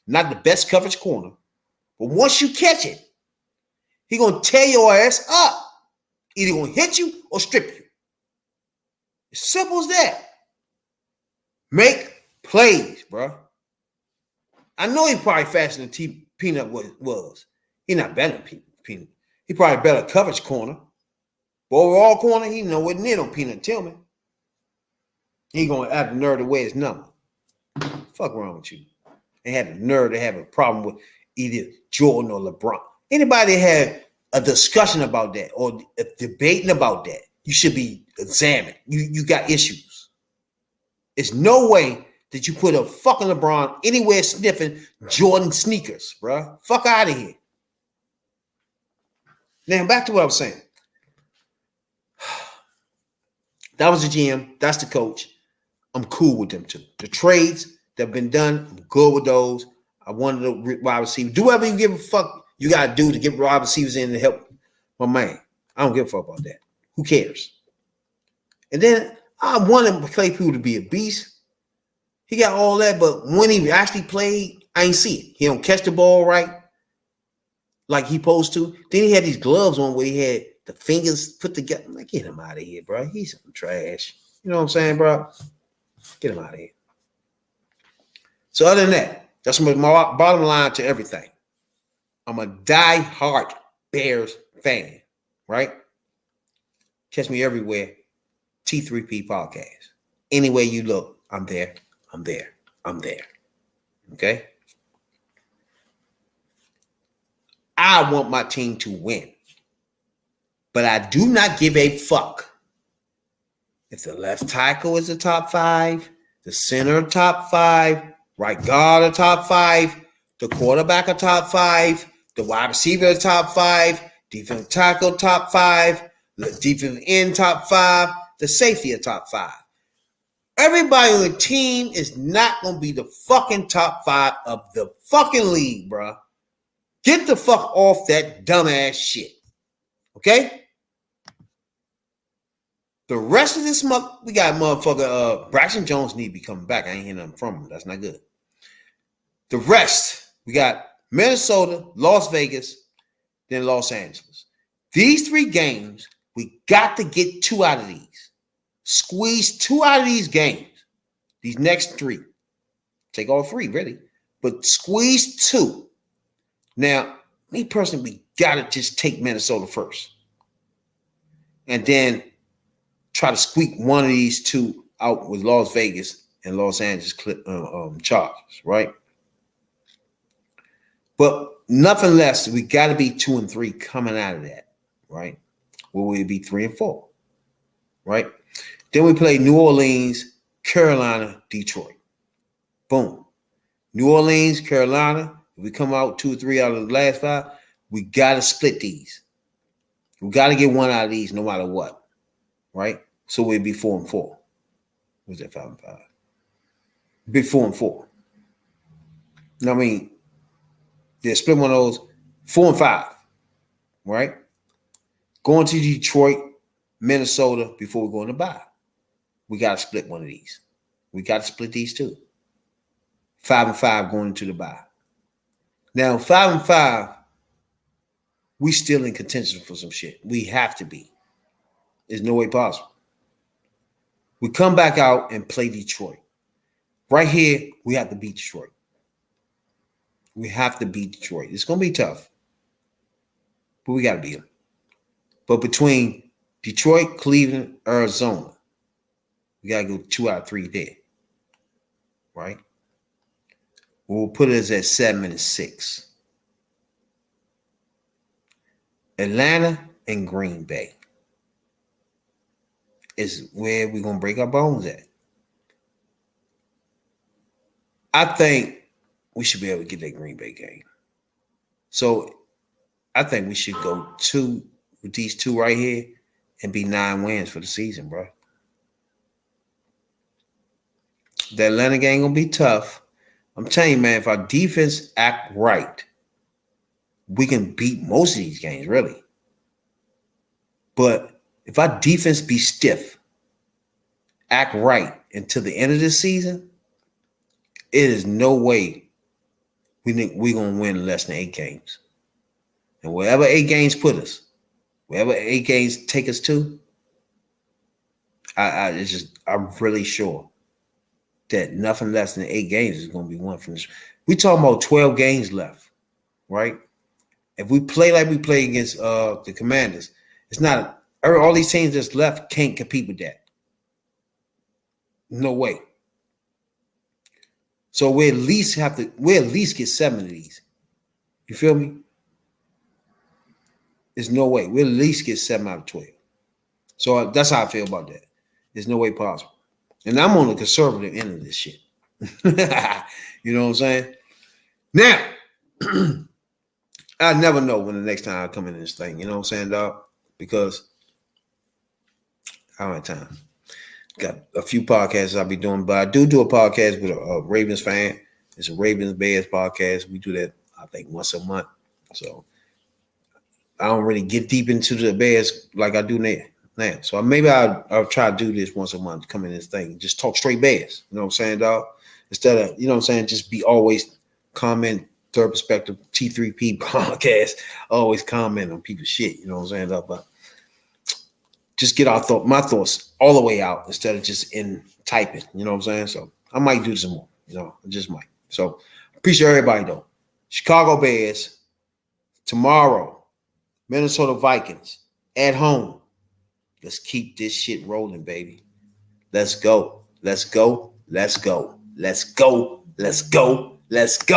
Speaker 5: not the best coverage corner. But once you catch it, he going to tear your ass up. Either going to hit you or strip you. As simple as that. Make plays, bro. I know he probably faster than Peanut was. He not better than Peanut. He probably better coverage corner. But overall corner, he nowhere near no Peanut Tillman. He going to have the nerve to wear his number. Fuck wrong with you? They had the nerve to have a problem with either Jordan or LeBron. Anybody had a discussion about that or debating about that, you should be examined. You got issues. There's no way that you put a fucking LeBron anywhere sniffing Jordan sneakers, bro. Fuck out of here. Now, back to what I was saying. That was the GM. That's the coach. I'm cool with them too. The trades that have been done, I'm good with those. I wanted the wide receiver. Do whatever you give a fuck you got to do to get wide receivers in to help my man. I don't give a fuck about that. Who cares? And then I wanted Clay Pugh to be a beast. He got all that, but when he actually played, I ain't see it. He don't catch the ball right like he supposed to. Then he had these gloves on where he had the fingers put together. I'm like, get him out of here, bro. He's some trash. You know what I'm saying, bro? Get him out of here. So other than that, that's my bottom line to everything. I'm a die-hard Bears fan, right? Catch me everywhere. T3P podcast. Anywhere you look, I'm there. I'm there. I'm there. Okay? I want my team to win. But I do not give a fuck if the left tackle is the top 5, the center top 5, right guard a top 5, the quarterback a top 5, the wide receiver a top 5, defensive tackle top 5, the defensive end top 5, the safety a top 5. Everybody on the team is not going to be the fucking top 5 of the fucking league, bro. Get the fuck off that dumbass shit. Okay? The rest of this month, we got motherfucker Braxton Jones need to be coming back. I ain't hearing nothing from him. That's not good. The rest, we got Minnesota, Las Vegas, then Los Angeles. These 3 games, we got to get 2 out of these. Squeeze 2 out of these games. These next 3. Take all 3, really. But squeeze 2. Now, me personally, we got to just take Minnesota first. And then try to squeak one of these 2 out with Las Vegas and Los Angeles Chargers, right? But nothing less. We got to be 2 and 3 coming out of that, right? Where we'll be 3 and 4, right? Then we play New Orleans, Carolina, Detroit. Boom. New Orleans, Carolina. If we come out 2 or 3 out of the last 5, we got to split these. We got to get one out of these no matter what, right? So we'd be 4-4. What's that, 5-5? Be 4-4. You know what I mean? Yeah, split one of those, 4-5, right? Going to Detroit, Minnesota before we go in the bye. We got to split one of these. We got to split these too. 5-5 going into the bye. Now, 5-5, we still in contention for some shit. We have to be. There's no way possible. We come back out and play Detroit. Right here, we have to beat Detroit. We have to beat Detroit. It's going to be tough, but we got to beat them. But between Detroit, Cleveland, Arizona, we got to go 2 out of 3 there, right? We'll put us at 7-6. Atlanta and Green Bay is where we're going to break our bones at. I think we should be able to get that Green Bay game. So I think we should go 2 with these 2 right here and be 9 wins for the season, bro. The Atlanta game going to be tough. I'm telling you, man, if our defense act right, we can beat most of these games, really. But if our defense be stiff, act right until the end of the season, it is no way we think we're going to win less than 8 games. And wherever 8 games put us, wherever 8 games take us to, I'm really sure that nothing less than 8 games is going to be won from this. We talking about 12 games left, right? If we play like we play against the Commanders, it's not all these teams that's left can't compete with that. No way. So we at least get 7 of these. You feel me? There's no way. We'll at least get 7 out of 12. So that's how I feel about that. There's no way possible. And I'm on the conservative end of this shit. You know what I'm saying? Now, I never know when the next time I come in this thing. You know what I'm saying, dog? Because I don't have time. Got a few podcasts I'll be doing, but I do a podcast with a Ravens fan. It's a Ravens Bears podcast. We do that, I think, once a month. So I don't really get deep into the Bears like I do now. So maybe I'll try to do this once a month, come in this thing, just talk straight Bears. You know what I'm saying, dog? Instead of, you know what I'm saying, just be always comment, third perspective, T3P podcast, always comment on people's shit. You know what I'm saying, dog? But just get my thoughts all the way out instead of just in typing. You know what I'm saying? So I might do some more. You know, I just might. So appreciate everybody, though. Chicago Bears tomorrow. Minnesota Vikings at home. Let's keep this shit rolling, baby. Let's go. Let's go. Let's go. Let's go. Let's go. Let's go.